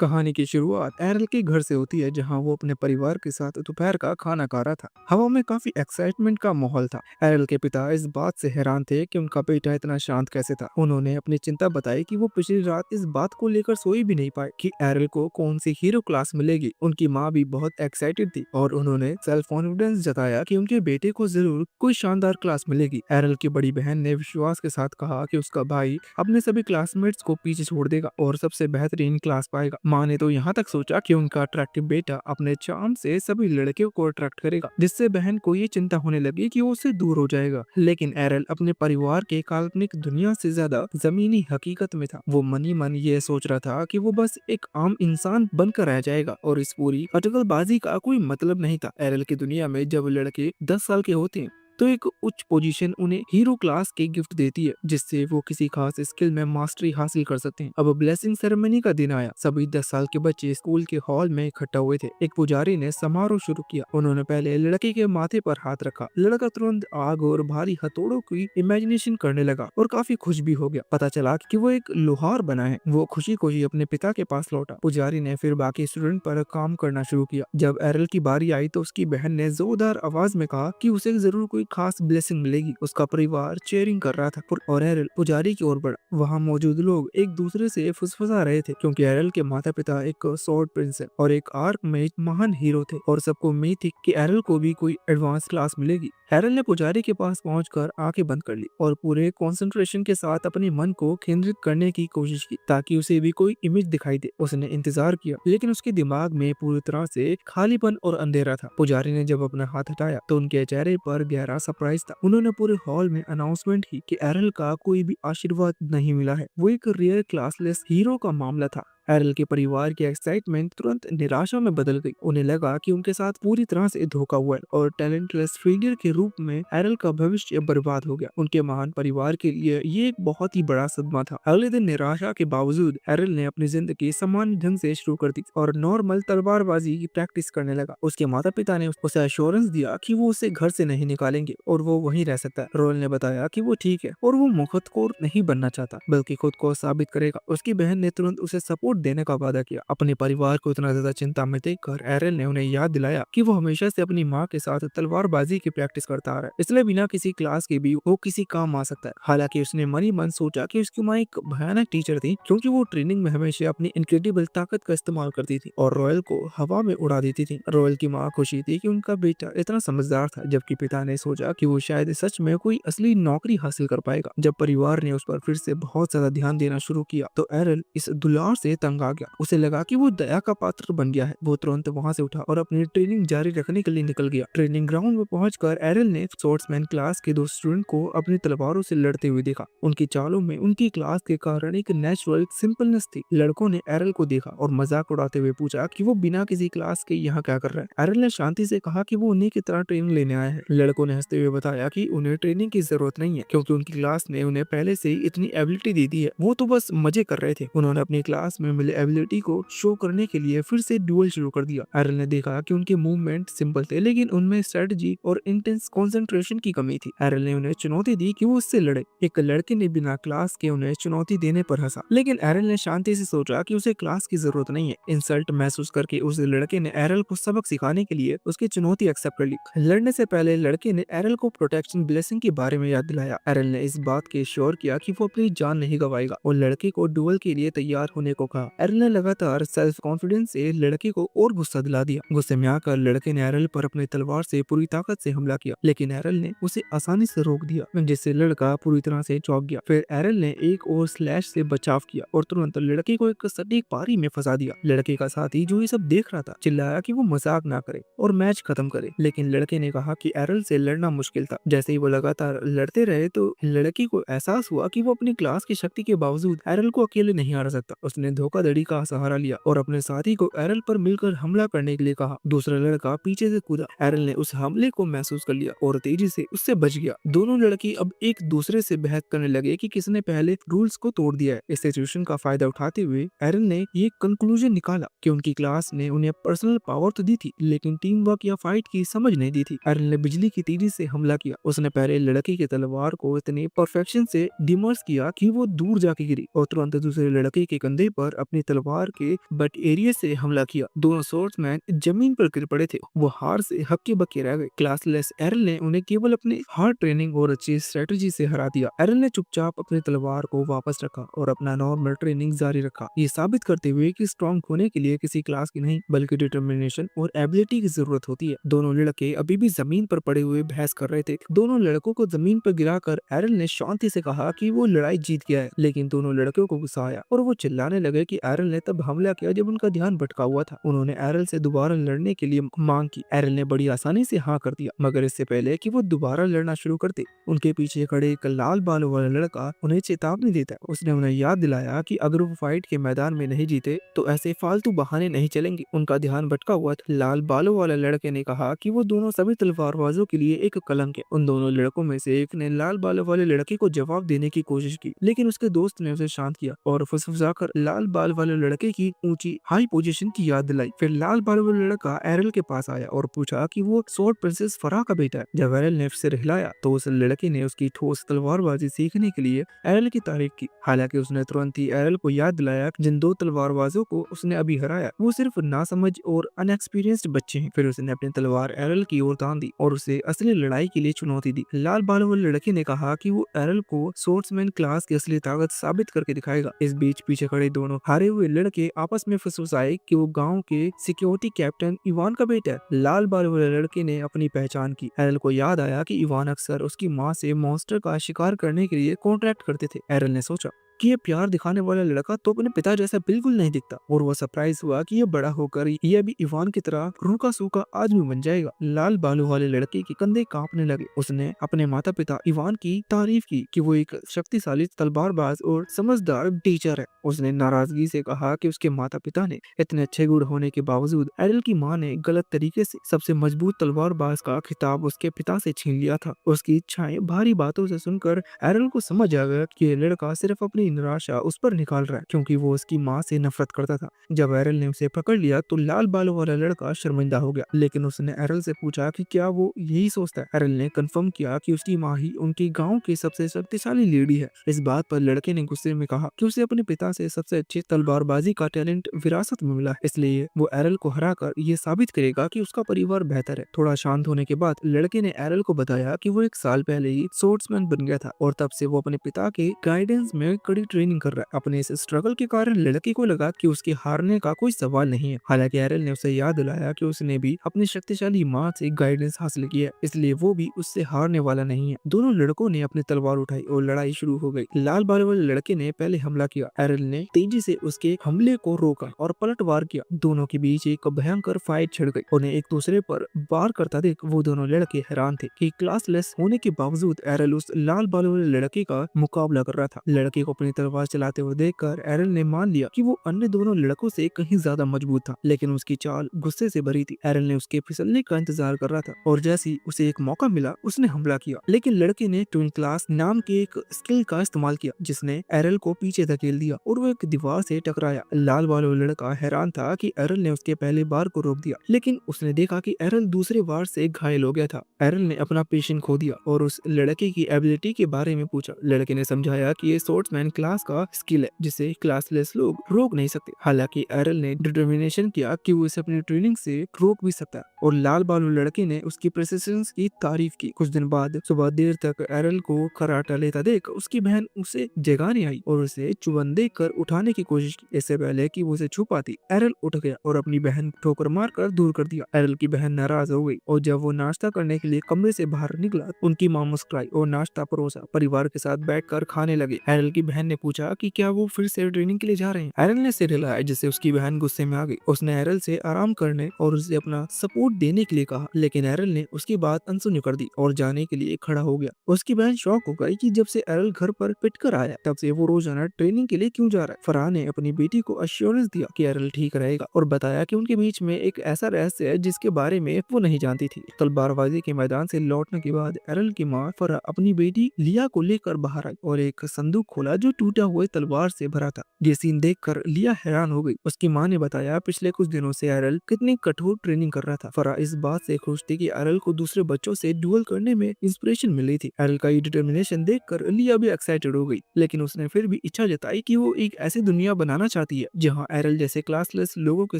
कहानी की शुरुआत एरल के घर से होती है जहां वो अपने परिवार के साथ दोपहर का खाना खा रहा था। हवा में काफी एक्साइटमेंट का माहौल था। एरल के पिता इस बात से हैरान थे कि उनका बेटा इतना शांत कैसे था। उन्होंने अपनी चिंता बताई कि वो पिछली रात इस बात को लेकर सोई भी नहीं पाए कि एरल को कौन सी हीरो क्लास मिलेगी। उनकी माँ भी बहुत एक्साइटेड थी और उन्होंने सेल्फ कॉन्फिडेंस जताया कि उनके बेटे को जरूर कोई शानदार क्लास मिलेगी। एरल की बड़ी बहन ने विश्वास के साथ कहा कि उसका भाई अपने सभी क्लासमेट्स को पीछे छोड़ देगा और सबसे बेहतरीन क्लास पाएगा। माँ ने तो यहाँ तक सोचा कि उनका अट्रैक्टिव बेटा अपने चार्म से सभी लड़कियों को अट्रैक्ट करेगा, जिससे बहन को ये चिंता होने लगी कि वो उससे दूर हो जाएगा। लेकिन एरल अपने परिवार के काल्पनिक दुनिया से ज्यादा जमीनी हकीकत में था। वो मनी मन ये सोच रहा था कि वो बस एक आम इंसान बनकर रह जाएगा और इस पूरी अटकलबाजी का कोई मतलब नहीं था। एरल की दुनिया में जब लड़के 10 साल के होते हैं तो एक उच्च पोजीशन उन्हें हीरो क्लास के गिफ्ट देती है, जिससे वो किसी खास स्किल में मास्टरी हासिल कर सकते हैं। अब ब्लेसिंग सेरेमनी का दिन आया। सभी 10 साल के बच्चे स्कूल के हॉल में इकट्ठा हुए थे। एक पुजारी ने समारोह शुरू किया। उन्होंने पहले लड़के के माथे पर हाथ रखा। लड़का तुरंत आग और भारी हथौड़ों की इमेजिनेशन करने लगा और काफी खुश भी हो गया। पता चला कि वो एक लोहार बना है। वो खुशी को ही अपने पिता के पास लौटा। पुजारी ने फिर बाकी स्टूडेंट पर काम करना शुरू किया। जब एरल की बारी आई तो उसकी बहन ने जोरदार आवाज में कहा कि उसे जरूर कोई खास ब्लेसिंग मिलेगी। उसका परिवार चेयरिंग कर रहा था और एरल पुजारी की ओर बढ़ा। वहां मौजूद लोग एक दूसरे से फुसफुसा रहे थे क्योंकि एरल के माता पिता एक स्वॉर्ड प्रिंस है और एक आर्क में महान हीरो थे और सबको उम्मीद थी कि एरल को भी कोई एडवांस क्लास मिलेगी। एरल ने पुजारी के पास पहुंचकर आंखें बंद कर ली और पूरे कंसंट्रेशन के साथ अपने मन को केंद्रित करने की कोशिश की ताकि उसे भी कोई इमेज दिखाई दे। उसने इंतजार किया लेकिन उसके दिमाग में पूरी तरह से खालीपन और अंधेरा था। पुजारी ने जब अपना हाथ हटाया तो उनके चेहरे पर गहरा सरप्राइज था। उन्होंने पूरे हॉल में अनाउंसमेंट की कि एरल का कोई भी आशीर्वाद नहीं मिला है। वो एक रियल क्लासलेस हीरो का मामला था। एरल के परिवार की एक्साइटमेंट तुरंत निराशा में बदल गई। उन्हें लगा कि उनके साथ पूरी तरह से धोखा हुआ है और टैलेंटलेस फेलियर के रूप में एरल का भविष्य बर्बाद हो गया। उनके महान परिवार के लिए ये एक बहुत ही बड़ा सदमा था। अगले दिन निराशा के बावजूद एरल ने अपनी जिंदगी सामान्य ढंग से शुरू कर दी और नॉर्मल तलवारबाजी की प्रैक्टिस करने लगा। उसके माता पिता ने उसे एश्योरेंस दिया कि वो उसे घर से नहीं निकालेंगे और वो वहीं रह सकता है। रोयल ने बताया कि वो ठीक है और वो मुखतखोर नहीं बनना चाहता बल्कि खुद को साबित करेगा। उसकी बहन ने तुरंत उसे सपोर्ट देने का वादा किया। अपने परिवार को इतना ज्यादा चिंता में देखकर एरल ने उन्हें याद दिलाया कि वो हमेशा से अपनी माँ के साथ तलवारबाजी की प्रैक्टिस करता आ रहा है, इसलिए बिना किसी क्लास के भी वो किसी काम आ सकता है। हालांकि उसने मन ही मन सोचा कि उसकी माँ एक भयानक टीचर थी क्योंकि वो ट्रेनिंग में हमेशा अपनी इनक्रेडिबल ताकत का इस्तेमाल करती थी और रॉयल को हवा में उड़ा देती थी। रॉयल की माँ खुशी थी कि उनका बेटा इतना समझदार था, जबकि पिता ने सोचा कि वो शायद सच में कोई असली नौकरी हासिल कर पाएगा। जब परिवार ने उस पर फिर से बहुत ज्यादा ध्यान देना शुरू किया तो एरल इस दुलार से तंग आ गया। उसे लगा कि वो दया का पात्र बन गया है। वो तुरंत वहां से उठा और अपनी ट्रेनिंग जारी रखने के लिए निकल गया। ट्रेनिंग ग्राउंड में पहुंचकर एरल ने स्पोर्ट्समैन क्लास के दो स्टूडेंट को अपनी तलवारों से लड़ते हुए देखा। उनकी चालों में उनकी क्लास के कारण एक नेचुरल सिंपलनेस थी। लड़कों ने एरल को देखा और मजाक उड़ाते हुए पूछा कि वो बिना किसी क्लास के यहाँ क्या कर रहा है। एरल ने शांति से कहा कि वो उन्हीं की तरह ट्रेनिंग लेने आया है। लड़कों ने हंसते हुए बताया कि उन्हें ट्रेनिंग की जरूरत नहीं है क्योंकि उनकी क्लास ने उन्हें पहले से ही इतनी एबिलिटी दे दी है। वो तो बस मजे कर रहे थे। उन्होंने अपनी क्लास में मिले एबिलिटी को शो करने के लिए फिर से ड्यूल शुरू कर दिया। एरल ने देखा कि उनके मूवमेंट सिंपल थे लेकिन उनमें स्ट्रेटजी और इंटेंस कंसंट्रेशन की कमी थी। एरल ने उन्हें चुनौती दी कि वो उससे लड़े। एक लड़के ने बिना क्लास के उन्हें चुनौती देने पर हंसा, लेकिन एरल ने शांति से सोचा कि उसे क्लास की जरूरत नहीं है। इंसल्ट महसूस करके उस लड़के ने एरल को सबक सिखाने के लिए उसकी चुनौती एक्सेप्ट कर ली। लड़ने से पहले लड़के ने एरल को प्रोटेक्शन ब्लेसिंग के बारे में याद दिलाया। एरल ने इस बात के श्योर किया कि वो अपनी जान नहीं गवाएगा और लड़के को डुअल के लिए तैयार होने को कहा। एरल ने लगातार सेल्फ कॉन्फिडेंस से लड़के को और गुस्सा दिला दिया। गुस्से में आकर लड़के ने एरल पर अपनी तलवार से पूरी ताकत से हमला किया, लेकिन एरल ने उसे आसानी से रोक दिया, जिससे लड़का पूरी तरह से चौंक गया। फिर एरल ने एक और स्लैश से बचाव किया और तुरंत लड़के को एक सटीक पारी में फंसा दिया। लड़के का साथी जो ये सब देख रहा था चिल्लाया कि वो मजाक ना करे और मैच खत्म करे, लेकिन लड़के ने कहा कि एरल से लड़ना मुश्किल था। जैसे ही वो लगातार लड़ते रहे तो लड़की को एहसास हुआ कि वो अपनी क्लास की शक्ति के बावजूद एरल को अकेले नहीं हरा सकता। उसने धोखाधड़ी का सहारा लिया और अपने साथी को एरल पर मिलकर हमला करने के लिए कहा। दूसरा लड़का पीछे से कूदा। एरल ने उस हमले को महसूस कर लिया और तेजी से उससे बच गया। दोनों लड़की अब एक दूसरे से बहस करने लगे कि किसने पहले रूल्स को तोड़ दिया है। इस सिचुएशन का फायदा उठाते हुए एरल ने ये कंक्लूजन निकाला कि उनकी क्लास ने उन्हें पर्सनल पावर तो दी थी लेकिन टीम वर्क या फाइट की समझ नहीं दी थी। एरल ने बिजली की तेजी से हमला किया। उसने पहले लड़की की तलवार को इतनी परफेक्शन से डिमर्स किया कि वो दूर जाके गिरी और तुरंत दूसरे लड़के के कंधे पर अपनी तलवार के बट एरिया से हमला किया। दोनों स्वॉर्ड्समैन जमीन पर गिर पड़े थे। वो हार से हक्के बक्के रह गए। क्लासलेस एरल ने उन्हें केवल अपनी हार्ड ट्रेनिंग और अच्छी स्ट्रेटजी से हरा दिया। एरल ने चुपचाप अपनी तलवार को वापस रखा और अपना नॉर्मल ट्रेनिंग जारी रखा, ये साबित करते हुए कि स्ट्रॉन्ग होने के लिए किसी क्लास की नहीं बल्कि डिटर्मिनेशन और एबिलिटी की जरूरत होती है। दोनों लड़के अभी भी जमीन पर पड़े हुए बहस कर रहे थे। दोनों लड़कों को जमीन पर गिराकर एरल ने शांति से कहा कि वो लड़ाई जीत गया है, लेकिन दोनों लड़कों को गुस्सा आया और वो चिल्लाने लगे कि एरल ने तब हमला किया जब उनका ध्यान भटका हुआ था। उन्होंने एरल से दोबारा लड़ने के लिए मांग की। एरल ने बड़ी आसानी से हाँ कर दिया, मगर इससे पहले कि वो दोबारा लड़ना शुरू करते, उनके पीछे खड़े एक लाल बालों वाला लड़का उन्हें चेतावनी देता है। उसने उन्हें याद दिलाया कि अगर वो फाइट के मैदान में नहीं जीते तो ऐसे फालतू बहाने नहीं चलेंगे। उनका ध्यान भटका हुआ था। लाल बालों वाले लड़के ने कहा कि वो दोनों सभी तलवारबाजों के लिए एक कलंक है। उन दोनों लड़कों में से एक ने लाल बालों वाले लड़के को जवाब देने की कोशिश की, लेकिन उसके दोस्त ने उसे शांत किया और फुसफुसाकर लाल बाल वाले लड़के की ऊंची हाई पोजीशन की याद दिलाई। फिर लाल बालों वाला लड़का एरल के पास आया और पूछा कि वो स्वॉर्ड प्रिंसेस फरा का बेटा है। जब एरल ने सिर हिलाया तो उस लड़के ने उसकी ठोस तलवारबाजी सीखने के लिए एरल की तारीफ की। हालांकि उसने तुरंत ही एरल को याद दिलाया कि जिन दो तलवारबाजों को उसने अभी हराया वो सिर्फ नासमझ और अनएक्सपीरियंस्ड बच्चे हैं। फिर उसने अपनी तलवार एरल की ओर तान दी और उसे असली लड़ाई के लिए चुनौती दी। लाल बालों वाले लड़के ने कहा कि वो एरल को सोर्ट्समैन क्लास की असली ताकत साबित करके दिखाएगा। इस बीच पीछे खड़े दोनों हारे हुए लड़के आपस में फुसफुसाए कि वो गांव के सिक्योरिटी कैप्टन इवान का बेटा है। लाल बालों वाले लड़के ने अपनी पहचान की। एरल को याद आया कि इवान अक्सर उसकी माँ से मॉन्स्टर का शिकार करने के लिए कॉन्ट्रैक्ट करते थे। एरल ने सोचा कि ये प्यार दिखाने वाला लड़का तो अपने पिता जैसा बिल्कुल नहीं दिखता, और वो सरप्राइज हुआ कि ये बड़ा होकर ये भी इवान की तरह रूखा सूखा आदमी बन जाएगा। लाल बालों वाले लड़के के कंधे कांपने लगे। उसने अपने माता पिता इवान की तारीफ की कि वो एक शक्तिशाली तलवारबाज और समझदार टीचर है। उसने नाराजगी से कहा कि उसके माता पिता ने इतने अच्छे गुण होने के बावजूद एरल की माँ ने गलत तरीके से सबसे मजबूत तलवारबाज का खिताब उसके पिता से छीन लिया था। उसकी इच्छाएं भारी बातों से सुनकर एरल को समझ आ गया कि ये लड़का सिर्फ अपनी निराशा उस पर निकाल रहा है, क्योंकि वो उसकी माँ से नफरत करता था। जब एरल ने उसे पकड़ लिया तो लाल बालों वाला लड़का शर्मिंदा हो गया, लेकिन उसने एरल से पूछा कि क्या वो यही सोचता है। एरल ने कंफर्म किया कि उसकी माँ ही उनके गांव की सबसे शक्तिशाली लेडी है। इस बात पर लड़के ने गुस्से में कहा कि उसे अपने पिता से सबसे अच्छी तलवारबाजी का टैलेंट विरासत में मिला है, इसलिए वो एरल को हराकर ये साबित करेगा कि उसका परिवार बेहतर है। थोड़ा शांत होने के बाद लड़के ने एरल को बताया कि वो 1 साल पहले ही सोर्ट्समैन बन गया था और तब से वो अपने पिता के गाइडेंस में कड़ी ट्रेनिंग कर रहा है। अपने इस स्ट्रगल के कारण लड़के को लगा कि उसके हारने का कोई सवाल नहीं है। हालांकि एरल ने उसे याद दिलाया कि उसने भी अपनी शक्तिशाली माँ से गाइडेंस हासिल किया है, इसलिए वो भी उससे हारने वाला नहीं है। दोनों लड़कों ने अपनी तलवार उठाई और लड़ाई शुरू हो गई। लाल बालों वाले लड़के ने पहले हमला किया। एरल ने तेजी से उसके हमले को रोका और पलटवार किया। दोनों के बीच एक भयंकर फाइट छिड़ गई। उन्हें एक दूसरे पर वार करता देख वो दोनों लड़के हैरान थे कि क्लासलेस होने के बावजूद एरल उस लाल बालों वाले लड़के का मुकाबला कर रहा था। लड़के को अपनी तलवार चलाते हुए देखकर एरल ने मान लिया कि वो अन्य दोनों लड़कों से कहीं ज्यादा मजबूत था, लेकिन उसकी चाल गुस्से से भरी थी। एरल ने उसके फिसलने का इंतजार कर रहा था और जैसे ही उसे एक मौका मिला उसने हमला किया, लेकिन लड़के ने ट्विन क्लास नाम के एक स्किल का इस्तेमाल किया जिसने एरल को पीछे धकेल दिया और वो एक दीवार से टकराया। लाल बालों लड़का हैरान था कि एरल ने उसके पहले बार को रोक दिया, लेकिन उसने देखा कि एरल दूसरे बार से घायल हो गया था। एरल ने अपना पेशेंस खो दिया और उस लड़के की एबिलिटी के बारे में पूछा। लड़के ने समझाया कि ये सोर्ट्समैन क्लास का स्किल है जिसे क्लासलेस लोग रोक नहीं सकते। हालांकि एरल ने डिटर्मिनेशन किया कि वो इसे अपनी ट्रेनिंग से रोक भी सकता है, और लाल बालों लड़के ने उसकी प्रेसिशन की तारीफ की। कुछ दिन बाद सुबह देर तक एरल को खर्राटा लेता देख उसकी बहन उसे जगाने आई और उसे चुबन देकर उठाने की कोशिश की। इससे पहले कि वो उसे छू पाती, एरल उठ गया और अपनी बहन को ठोकर मारकर दूर कर दिया। एरल की बहन नाराज हो गई और जब वो नाश्ता करने के लिए कमरे से बाहर निकला उनकी मां मुस्कुराई और नाश्ता परोसा। परिवार के साथ बैठकर खाने लगे। एरल की बहन ने पूछा कि क्या वो फिर से ट्रेनिंग के लिए जा रहे हैं। एरल ने सिर हिलाया जिससे उसकी बहन गुस्से में आ गई। उसने एरल से आराम करने और उसे अपना सपोर्ट देने के लिए कहा, लेकिन एरल ने उसकी बात अनसुनी कर दी और जाने के लिए खड़ा हो गया। उसकी बहन शॉक हो गई कि जब से एरल घर पर पिटकर आया तब से वो रोजाना ट्रेनिंग के लिए क्यों जा रहा है। फराह ने अपनी बेटी को अश्योरेंस दिया कि एरल ठीक रहेगा और बताया कि उनके बीच में एक ऐसा रहस्य है जिसके बारे में वो नहीं जानती थी। तलवारबाजी के मैदान से लौटने के बाद एरल की माँ फराह अपनी बेटी लिया को लेकर बाहर आई और एक संदूक खोला जो टूटा हुए तलवार से भरा था। ये सीन देखकर लिया हैरान हो गई। उसकी माँ ने बताया पिछले कुछ दिनों से एरल कितनी कठोर ट्रेनिंग कर रहा था। फरा इस बात से खुश थी कि एरल को दूसरे बच्चों से डुएल करने में इंस्पिरेशन मिल रही थी। एरल का ये डिटर्मिनेशन देखकर लिया भी एक्साइटेड हो गई, लेकिन उसने फिर भी इच्छा जताई कि वो एक ऐसी दुनिया बनाना चाहती है जहाँ एरल जैसे क्लासलेस लोगों के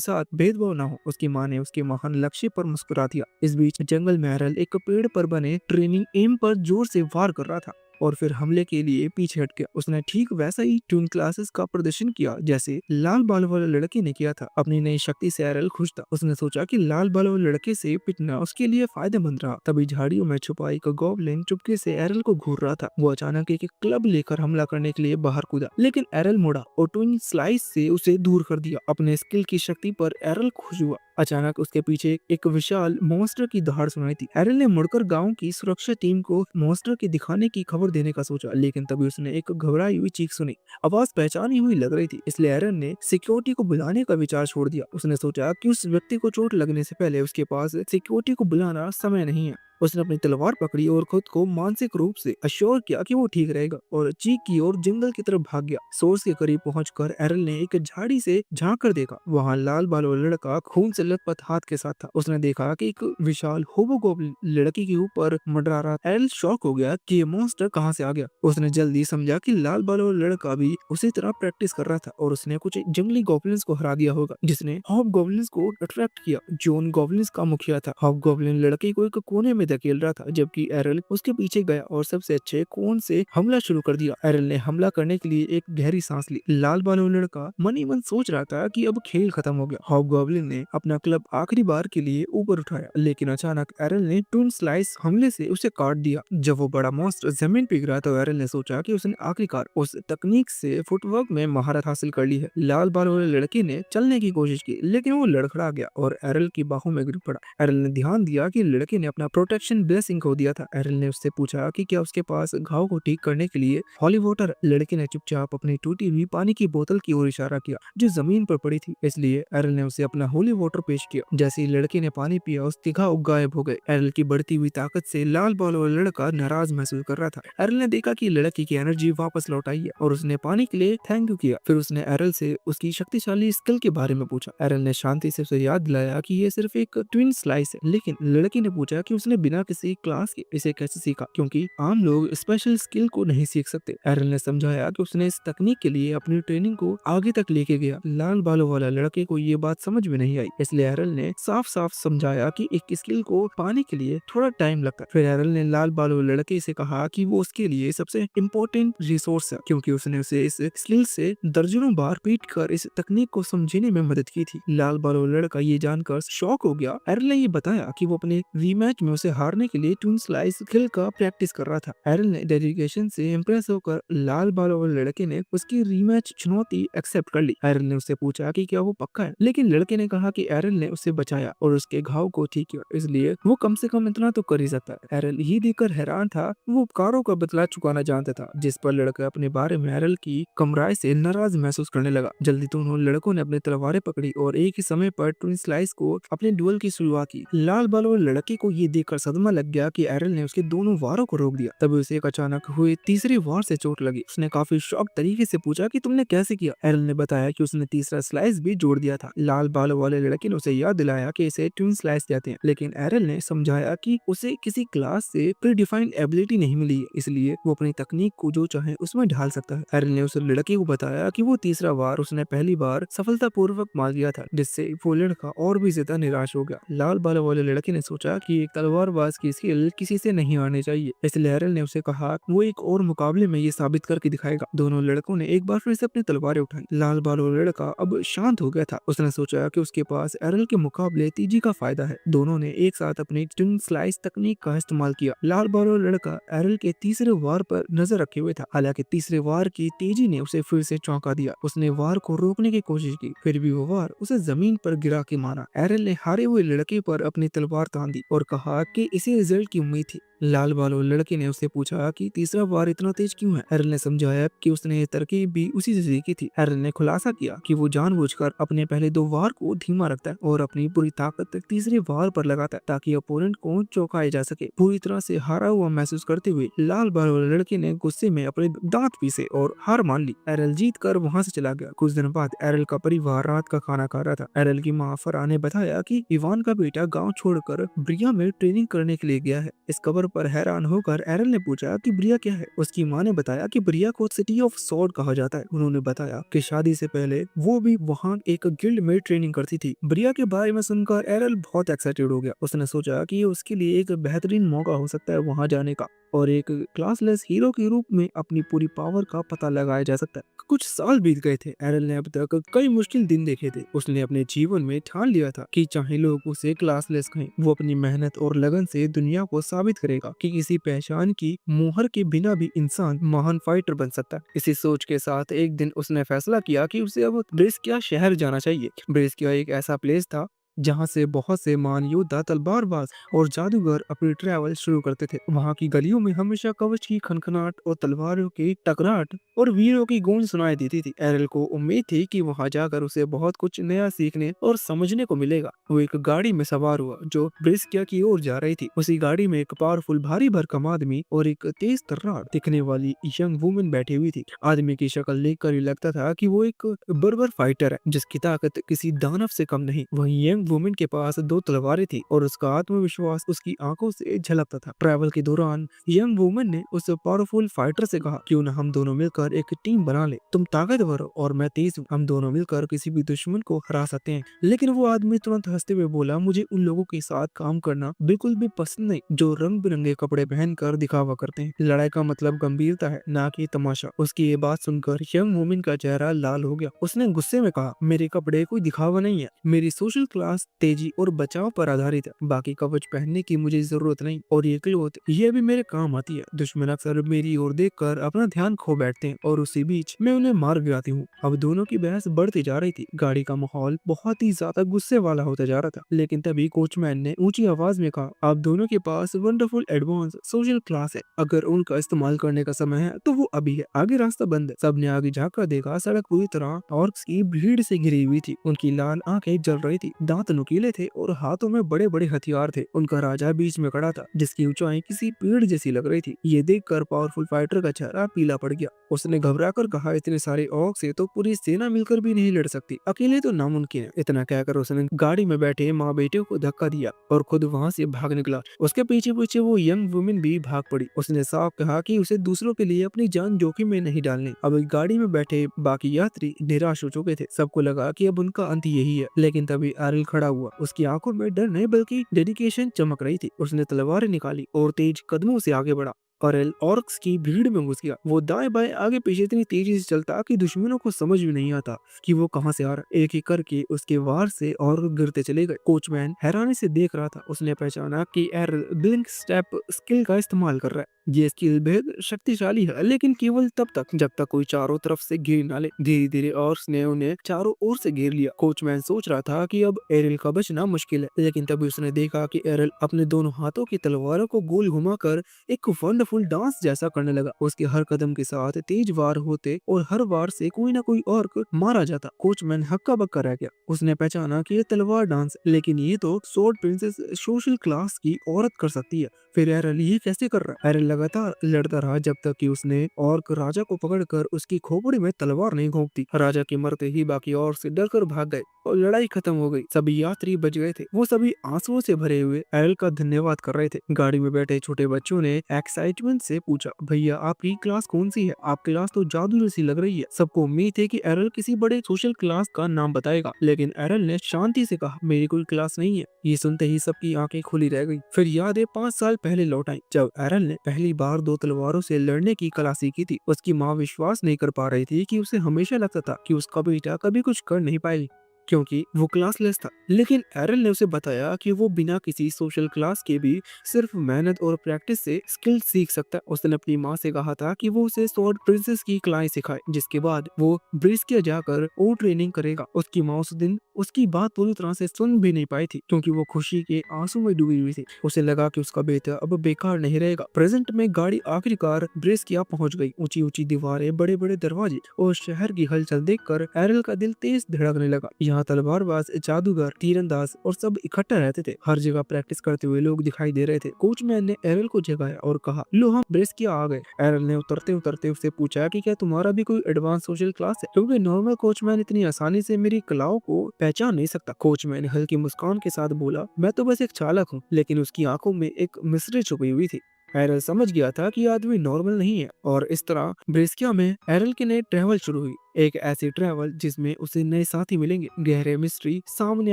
साथ भेदभाव ना हो। उसकी माँ ने उसके महान लक्ष्य पर मुस्कुरा दिया। इस बीच जंगल में एरल एक पेड़ पर बने ट्रेनिंग एम पर जोर से वार कर रहा था और फिर हमले के लिए पीछे हट गया। उसने ठीक वैसा ही ट्यून क्लासेस का प्रदर्शन किया जैसे लाल बाल वाले लड़के ने किया था। अपनी नई शक्ति से एरल खुश था। उसने सोचा कि लाल बाल वाले लड़के से पिटना उसके लिए फायदेमंद रहा। तभी झाड़ियों में छुपा एक गॉब्लिन चुपके से एरल को घूर रहा था। वो अचानक एक क्लब लेकर हमला करने के लिए बाहर कूदा, लेकिन एरल मुड़ा और ट्विन स्लाइस से उसे दूर कर दिया। अपने स्किल की शक्ति पर एरल खुश हुआ। अचानक उसके पीछे एक विशाल मॉन्स्टर की दहाड़ सुनाई थी। एरल ने मुड़कर गांव की सुरक्षा टीम को मॉन्स्टर के दिखाने की खबर देने का सोचा, लेकिन तभी उसने एक घबराई हुई चीख सुनी। आवाज पहचानी हुई लग रही थी, इसलिए एरल ने सिक्योरिटी को बुलाने का विचार छोड़ दिया। उसने सोचा कि उस व्यक्ति को चोट लगने से पहले उसके पास सिक्योरिटी को बुलाना समय नहीं है। उसने अपनी तलवार पकड़ी और खुद को मानसिक रूप से अश्योर किया कि वो ठीक रहेगा और चीख की ओर जंगल की तरफ भाग गया। सोर्स के करीब पहुंचकर एरल ने एक झाड़ी से झांक कर देखा। वहां लाल बाल वाला लड़का खून से लथपथ हाथ के साथ था। उसने देखा कि एक विशाल होबोगोब्लिन लड़की के ऊपर मंडरा रहा। एरल शॉक हो गया कि ये मॉन्स्टर कहां से आ गया। उसने जल्दी समझा कि लाल बाल वाला लड़का भी उसी तरह प्रैक्टिस कर रहा था और उसने कुछ जंगली गॉब्लिन्स को हरा दिया होगा, जिसने हॉब गॉब्लिन्स को अट्रैक्ट किया, जो उन गॉब्लिन्स का मुखिया था। हॉब गॉब्लिन लड़के को एक कोने में धकेल रहा था, जबकि एरल उसके पीछे गया और सबसे अच्छे कोण से हमला शुरू कर दिया। एरल ने हमला करने के लिए एक गहरी सांस ली। लाल बालों लड़का मन ही मन सोच रहा था कि अब खेल खत्म हो गया। हॉबगॉब्लिन ने अपना क्लब आखिरी बार के लिए ऊपर उठाया, लेकिन अचानक एरल ने टून स्लाइस हमले से उसे काट दिया। जब वो बड़ा मॉन्स्टर जमीन पे गिरा तो एरल ने सोचा कि उसने आखिरकार उस तकनीक से फुटवर्क में महारत हासिल कर ली है। लाल बालों वाले लड़के ने चलने की कोशिश की, लेकिन वो लड़खड़ा गया और एरल की बाहों में गिर पड़ा। एरल ने ध्यान दिया कि लड़के ने अपना प्रोटेक्शन ब्लेसिंग खो दिया था। एरल ने उससे पूछा कि क्या उसके पास घाव को ठीक करने के लिए हॉली वाटर। लड़के ने चुपचाप अपनी टूटी हुई पानी की बोतल की ओर इशारा किया जो जमीन पर पड़ी थी, इसलिए एरल ने उसे अपना होली वाटर पेश किया। जैसे ही लड़के ने पानी पिया उसके घाव गायब हो गए। एरल की बढ़ती हुई ताकत से लाल बाल वाला लड़का नाराज महसूस कर रहा था। एरल ने देखा कि लड़के की एनर्जी वापस लौट आई है और उसने पानी के लिए थैंक यू किया। फिर उसने एरल से उसकी शक्तिशाली स्किल के बारे में पूछा। एरल ने शांति से उसे याद दिलाया कि ये सिर्फ एक ट्विन स्लाइस है, लेकिन लड़की ने पूछा कि उसने बिना किसी क्लास के इसे कैसे सीखा, क्योंकि आम लोग स्पेशल स्किल को नहीं सीख सकते। एरल ने समझाया कि उसने इस तकनीक के लिए अपनी ट्रेनिंग को आगे तक लेके गया। लाल बालों वाला लड़के को ये बात समझ में नहीं आई, इसलिए एरल ने साफ साफ समझाया कि एक स्किल को पाने के लिए थोड़ा टाइम लगता है। फिर एरल ने लाल बालों लड़के से कहा कि वो उसके लिए सबसे इम्पोर्टेंट रिसोर्स है, क्योंकि उसने उसे इस स्किल से दर्जनों बार पीट कर इस तकनीक को समझने में मदद की थी। लाल बालों लड़का ये जानकर शॉक हो गया। एरल ने ये बताया कि वो अपने रीमैच में उसे हारने के लिए ट्विन स्लाइस स्किल का प्रैक्टिस कर रहा था। एरल ने डेडिकेशन से इम्प्रेस होकर लाल बालों वाले लड़के ने उसकी रीमैच चुनौती एक्सेप्ट कर ली। एरल ने उससे पूछा कि क्या वो पक्का है, लेकिन लड़के ने कहा कि एरल ने उसे बचाया और उसके घाव को ठीक किया, इसलिए वो कम से कम इतना तो कर ही सकता है। एरल ये देखकर हैरान था। वो उपकारों का बदला चुकाना जानता था, जिस पर लड़का अपने बारे में एरल की कमराई से नाराज महसूस करने लगा। जल्दी दोनों लड़कों ने अपनी तलवारें पकड़ी और एक ही समय पर ट्विन स्लाइस को अपने डुएल की शुरुआत की। लाल बालों वाले लड़के को ये देखकर सदमा लग गया कि एरल ने उसके दोनों वारों को रोक दिया। तभी उसे एक अचानक हुए तीसरे वार से चोट लगी। उसने काफी शॉक तरीके से पूछा कि तुमने कैसे किया। एरल ने बताया कि उसने तीसरा स्लाइस भी जोड़ दिया था। लाल बालों वाले लड़के ने उसे याद दिलाया कि इसे ट्विन स्लाइस कहते हैं, लेकिन एरल ने समझाया कि उसे किसी क्लास से प्रीडिफाइंड एबिलिटी नहीं मिली है, इसलिए वो अपनी तकनीक को जो चाहे उसमें ढाल सकता है। एरल ने उस लड़के को बताया कि वो तीसरा वार उसने पहली बार सफलतापूर्वक मार दिया था, जिससे वो लड़का और भी ज्यादा निराश हो गया। लाल बालों वाले लड़के ने सोचा कि एक तलवारबाज की स्किल किसी से नहीं आनी चाहिए, इसलिए एरल ने उसे कहा वो एक और मुकाबले में ये साबित करके दिखाएगा। दोनों लड़कों ने एक बार फिर से अपनी तलवारें उठाई। लाल बालों वाला लड़का अब शांत हो गया था। उसने सोचा कि उसके पास एरल के मुकाबले तेजी का फायदा है। दोनों ने एक साथ अपनी ट्विन स्लाइस तकनीक का इस्तेमाल किया। लाल बालों वाला लड़का एरल के तीसरे वार पर नजर रखे हुए था, हालांकि तीसरे वार की तेजी ने उसे फिर से चौंका दिया। उसने वार को रोकने की कोशिश की, फिर भी वो वार उसे जमीन पर गिरा के मारा। एरल ने हारे हुए लड़के पर अपनी तलवार तान दी और कहा कि इसी रिजल्ट की उम्मीद थी। लाल बाल और लड़के ने उससे पूछा कि तीसरा वार इतना तेज क्यों है। एरल ने समझाया कि उसने ये तरकीब भी उसी से सीखी थी। एरल ने खुलासा किया कि वो जानबूझकर अपने पहले दो वार को धीमा रखता है और अपनी पूरी ताकत तीसरे वार पर लगाता है ताकि अपोनेंट को चौंकाया जा सके। पूरी तरह से हारा हुआ महसूस करते हुए लाल बाल वाले लड़के ने गुस्से में अपने दांत पीसे और हार मान ली। एरल जीत कर वहाँ से चला गया। कुछ दिन बाद एरल का परिवार रात का खाना खा रहा था। एरल की माँ फरहा ने बताया कि इवान का बेटा गांव छोड़कर ब्रिया में ट्रेनिंग करने के लिए गया है। इस खबर पर हैरान होकर एरल ने पूछा कि ब्रिया क्या है। उसकी माँ ने बताया कि ब्रिया को सिटी ऑफ सॉर्ड कहा जाता है। उन्होंने बताया कि शादी से पहले वो भी वहाँ एक गिल्ड में ट्रेनिंग करती थी। ब्रिया के बारे में सुनकर एरल बहुत एक्साइटेड हो गया। उसने सोचा कि ये उसके लिए एक बेहतरीन मौका हो सकता है वहाँ जाने का और एक क्लासलेस हीरो के रूप में अपनी पूरी पावर का पता लगाया जा सकता है। कुछ साल बीत गए थे। एरल ने अब तक कई मुश्किल दिन देखे थे। उसने अपने जीवन में ठान लिया था कि चाहे लोग उसे क्लासलेस कहें, वो अपनी मेहनत और लगन से दुनिया को साबित करेगा कि किसी पहचान की मुहर के बिना भी इंसान महान फाइटर बन सकता है। इसी सोच के साथ एक दिन उसने फैसला किया कि उसे अब ब्रेस्किया शहर जाना चाहिए। ब्रेस्किया एक ऐसा प्लेस था जहाँ से बहुत से महान योद्धा, तलवारबाज और जादूगर अपनी ट्रैवल शुरू करते थे। वहाँ की गलियों में हमेशा कवच की खनखनाहट और तलवारों की टकराहट और वीरों की गूंज सुनाई देती थी। एरल को उम्मीद थी कि वहाँ जाकर उसे बहुत कुछ नया सीखने और समझने को मिलेगा। वो एक गाड़ी में सवार हुआ जो ब्रिस्किया की ओर जा रही थी। उसी गाड़ी में एक पावरफुल भारी भरकम आदमी और एक तेज तर्रार दिखने वाली यंग वुमन बैठी हुई थी। आदमी की शक्ल देखकर ही लगता था कि वो एक बर्बर फाइटर है जिसकी ताकत किसी दानव से कम नहीं। वहीं यंग वुमन के पास दो तलवारें थी और उसका आत्मविश्वास उसकी आंखों से झलकता था। ट्रैवल के दौरान यंग वुमन ने उस पावरफुल फाइटर से कहा, क्यों न हम दोनों मिलकर एक टीम बना ले। तुम ताकतवर हो और मैं तेज हूँ, हम दोनों मिलकर किसी भी दुश्मन को हरा सकते हैं। लेकिन वो आदमी तुरंत हंसते हुए बोला, मुझे उन लोगों के साथ काम करना बिल्कुल भी पसंद नहीं जो रंग बिरंगे कपड़े पहनकर दिखावा करते हैं। लड़ाई का मतलब गंभीरता है, ना कि तमाशा। उसकी ये बात सुनकर यंग वुमन का चेहरा लाल हो गया। उसने गुस्से में कहा, मेरे कपड़े कोई दिखावा नहीं है, मेरी सोशल क्लास तेजी और बचाव पर आधारित है। बाकी कवच पहनने की मुझे जरूरत नहीं और ये क्लोथ ये भी मेरे काम आती है। दुश्मन अक्सर मेरी ओर देखकर अपना ध्यान खो बैठते हैं और उसी बीच मैं उन्हें मार गिराती हूँ। अब दोनों की बहस बढ़ती जा रही थी। गाड़ी का माहौल बहुत ही ज्यादा गुस्से वाला होता जा रहा था। लेकिन तभी कोचमैन ने ऊंची आवाज में कहा, आप दोनों के पास वंडरफुल एडवांस सोशल क्लास है, अगर उनका इस्तेमाल करने का समय है तो वो अभी है, आगे रास्ता बंद है। सबने आगे झांका देखा। सड़क पूरी तरह ऑर्क्स की भीड़ से घिरी हुई थी। उनकी लाल आंखें जल रही थी, दांत नुकीले थे और हाथों में बड़े बड़े हथियार थे। उनका राजा बीच में खड़ा था जिसकी ऊंचाई किसी पेड़ जैसी लग रही थी। ये देखकर पावरफुल फाइटर का चेहरा पीला पड़ गया। उसने घबराकर कहा, इतने सारे ऑर्क से तो पूरी सेना मिलकर भी नहीं लड़ सकती, अकेले तो नामुमकिन है। इतना कहकर उसने गाड़ी में बैठे माँ बेटे को धक्का दिया और खुद वहाँ से भाग निकला। उसके पीछे पीछे वो यंग वुमेन भी भाग पड़ी। उसने साफ कहा कि उसे दूसरों के लिए अपनी जान जोखिम में नहीं डालनी। अब गाड़ी में बैठे बाकी यात्री निराश हो चुके थे। सबको लगा कि अब उनका अंत यही है। लेकिन तभी एरल खड़ा हुआ। उसकी आंखों में डर नहीं बल्कि डेडिकेशन चमक रही थी। उसने तलवारें निकाली और तेज कदमों से आगे बढ़ा। एरल ऑर्क्स की भीड़ में घुस गया। वो दाएं बाएं आगे पीछे इतनी तेजी से चलता कि दुश्मनों को समझ भी नहीं आता कि वो कहां से आ रहा। एक एक करके उसके वार से और गिरते चले गए। कोचमैन हैरानी से देख रहा था। उसने पहचाना कि एरल ब्लिंक स्टेप स्किल का इस्तेमाल कर रहा है। ये स्किल बेहद शक्तिशाली है, लेकिन केवल तब तक जब तक कोई चारों तरफ से घेर ना ले। धीरे धीरे ऑर्क्स ने उन्हें चारों ओर से घेर लिया। कोचमैन सोच रहा था कि अब एरल का बचना मुश्किल है, लेकिन तभी उसने देखा कि एरल अपने दोनों हाथों की तलवारों को गोल घुमाकर एक वंडरफुल डांस जैसा करने लगा। उसके हर कदम के साथ तेज वार होते और हर वार से कोई ना कोई ऑर्क मारा जाता। कोचमैन हक्का बक्का रह गया। उसने पहचाना कि ये तलवार डांस, लेकिन ये तो स्वॉर्ड प्रिंसेस सोशल क्लास की औरत कर सकती है। फिर एरल ये कैसे कर रहा है? एरल लगातार लड़ता रहा जब तक कि उसने ऑर्क राजा को पकड़कर उसकी खोपड़ी में तलवार नहीं घोंप दी। राजा के मरते ही बाकी ऑर्क से डरकर भाग गए और लड़ाई खत्म हो गई। सभी यात्री बच गए थे। वो सभी आंसुओं से भरे हुए एरल का धन्यवाद कर रहे थे। गाड़ी में बैठे छोटे बच्चों ने एक्साइटमेंट से पूछा, भैया आपकी क्लास कौन सी है? आपकी क्लास तो जादू जैसी लग रही है। सबको उम्मीद थी कि एरल किसी बड़े सोशल क्लास का नाम बताएगा, लेकिन एरल ने शांति से कहा, मेरी कोई क्लास नहीं है। ये सुनते ही सबकी आंखें खुली रह गई। फिर यादें 5 साल पहले लौट आई जब एरल ने पहली बार दो तलवारों से लड़ने की कला सीखी थी। उसकी माँ विश्वास नहीं कर पा रही थी कि उसे हमेशा लगता था कि उसका बेटा कभी कुछ कर नहीं पाएगी। क्योंकि वो क्लासलेस था। लेकिन एरल ने उसे बताया कि वो बिना किसी सोशल क्लास के भी सिर्फ मेहनत और प्रैक्टिस से स्किल सीख सकता है। उसने अपनी माँ से कहा था कि वो उसे स्वॉर्ड प्रिंसेस की कलाएं सिखाए, जिसके बाद वो ब्रिस्किया जाकर और ट्रेनिंग करेगा। उसकी माँ उस दिन उसकी बात पूरी तरह से सुन भी नहीं पाई थी, क्योंकि वो खुशी के आंसू में डूबी हुई थी। उसे लगा कि उसका बेटा अब बेकार नहीं रहेगा। प्रेजेंट में गाड़ी आखिरकार ब्रिस्किया पहुंच गई। ऊंची ऊंची दीवारें, बड़े बड़े दरवाजे और शहर की हलचल देखकर एरल का दिल तेज धड़कने लगा। यहाँ तलवारबाज, जादूगर, तीरंदाज और सब इकट्ठा रहते थे। हर जगह प्रैक्टिस करते हुए लोग दिखाई दे रहे थे। कोचमैन ने एरल को जगाया और कहा, लो हम ब्रिस्किया आ गए। एरल ने उतरते उतरते उससे पूछा कि क्या तुम्हारा भी कोई एडवांस सोशल क्लास है, क्योंकि नॉर्मल कोचमैन इतनी आसानी से मेरी कलाओं को पहचान नहीं सकता। कोचमैन हल्की मुस्कान के साथ बोला, मैं तो बस एक चालक हूँ। लेकिन उसकी आंखों में एक मिस्री छुपी हुई थी। एरल समझ गया था कि आदमी नॉर्मल नहीं है, और इस तरह ब्रिस्किया में एरल की नई ट्रैवल शुरू हुई। एक ऐसी ट्रैवल जिसमें उसे नए साथी मिलेंगे, गहरे मिस्ट्री सामने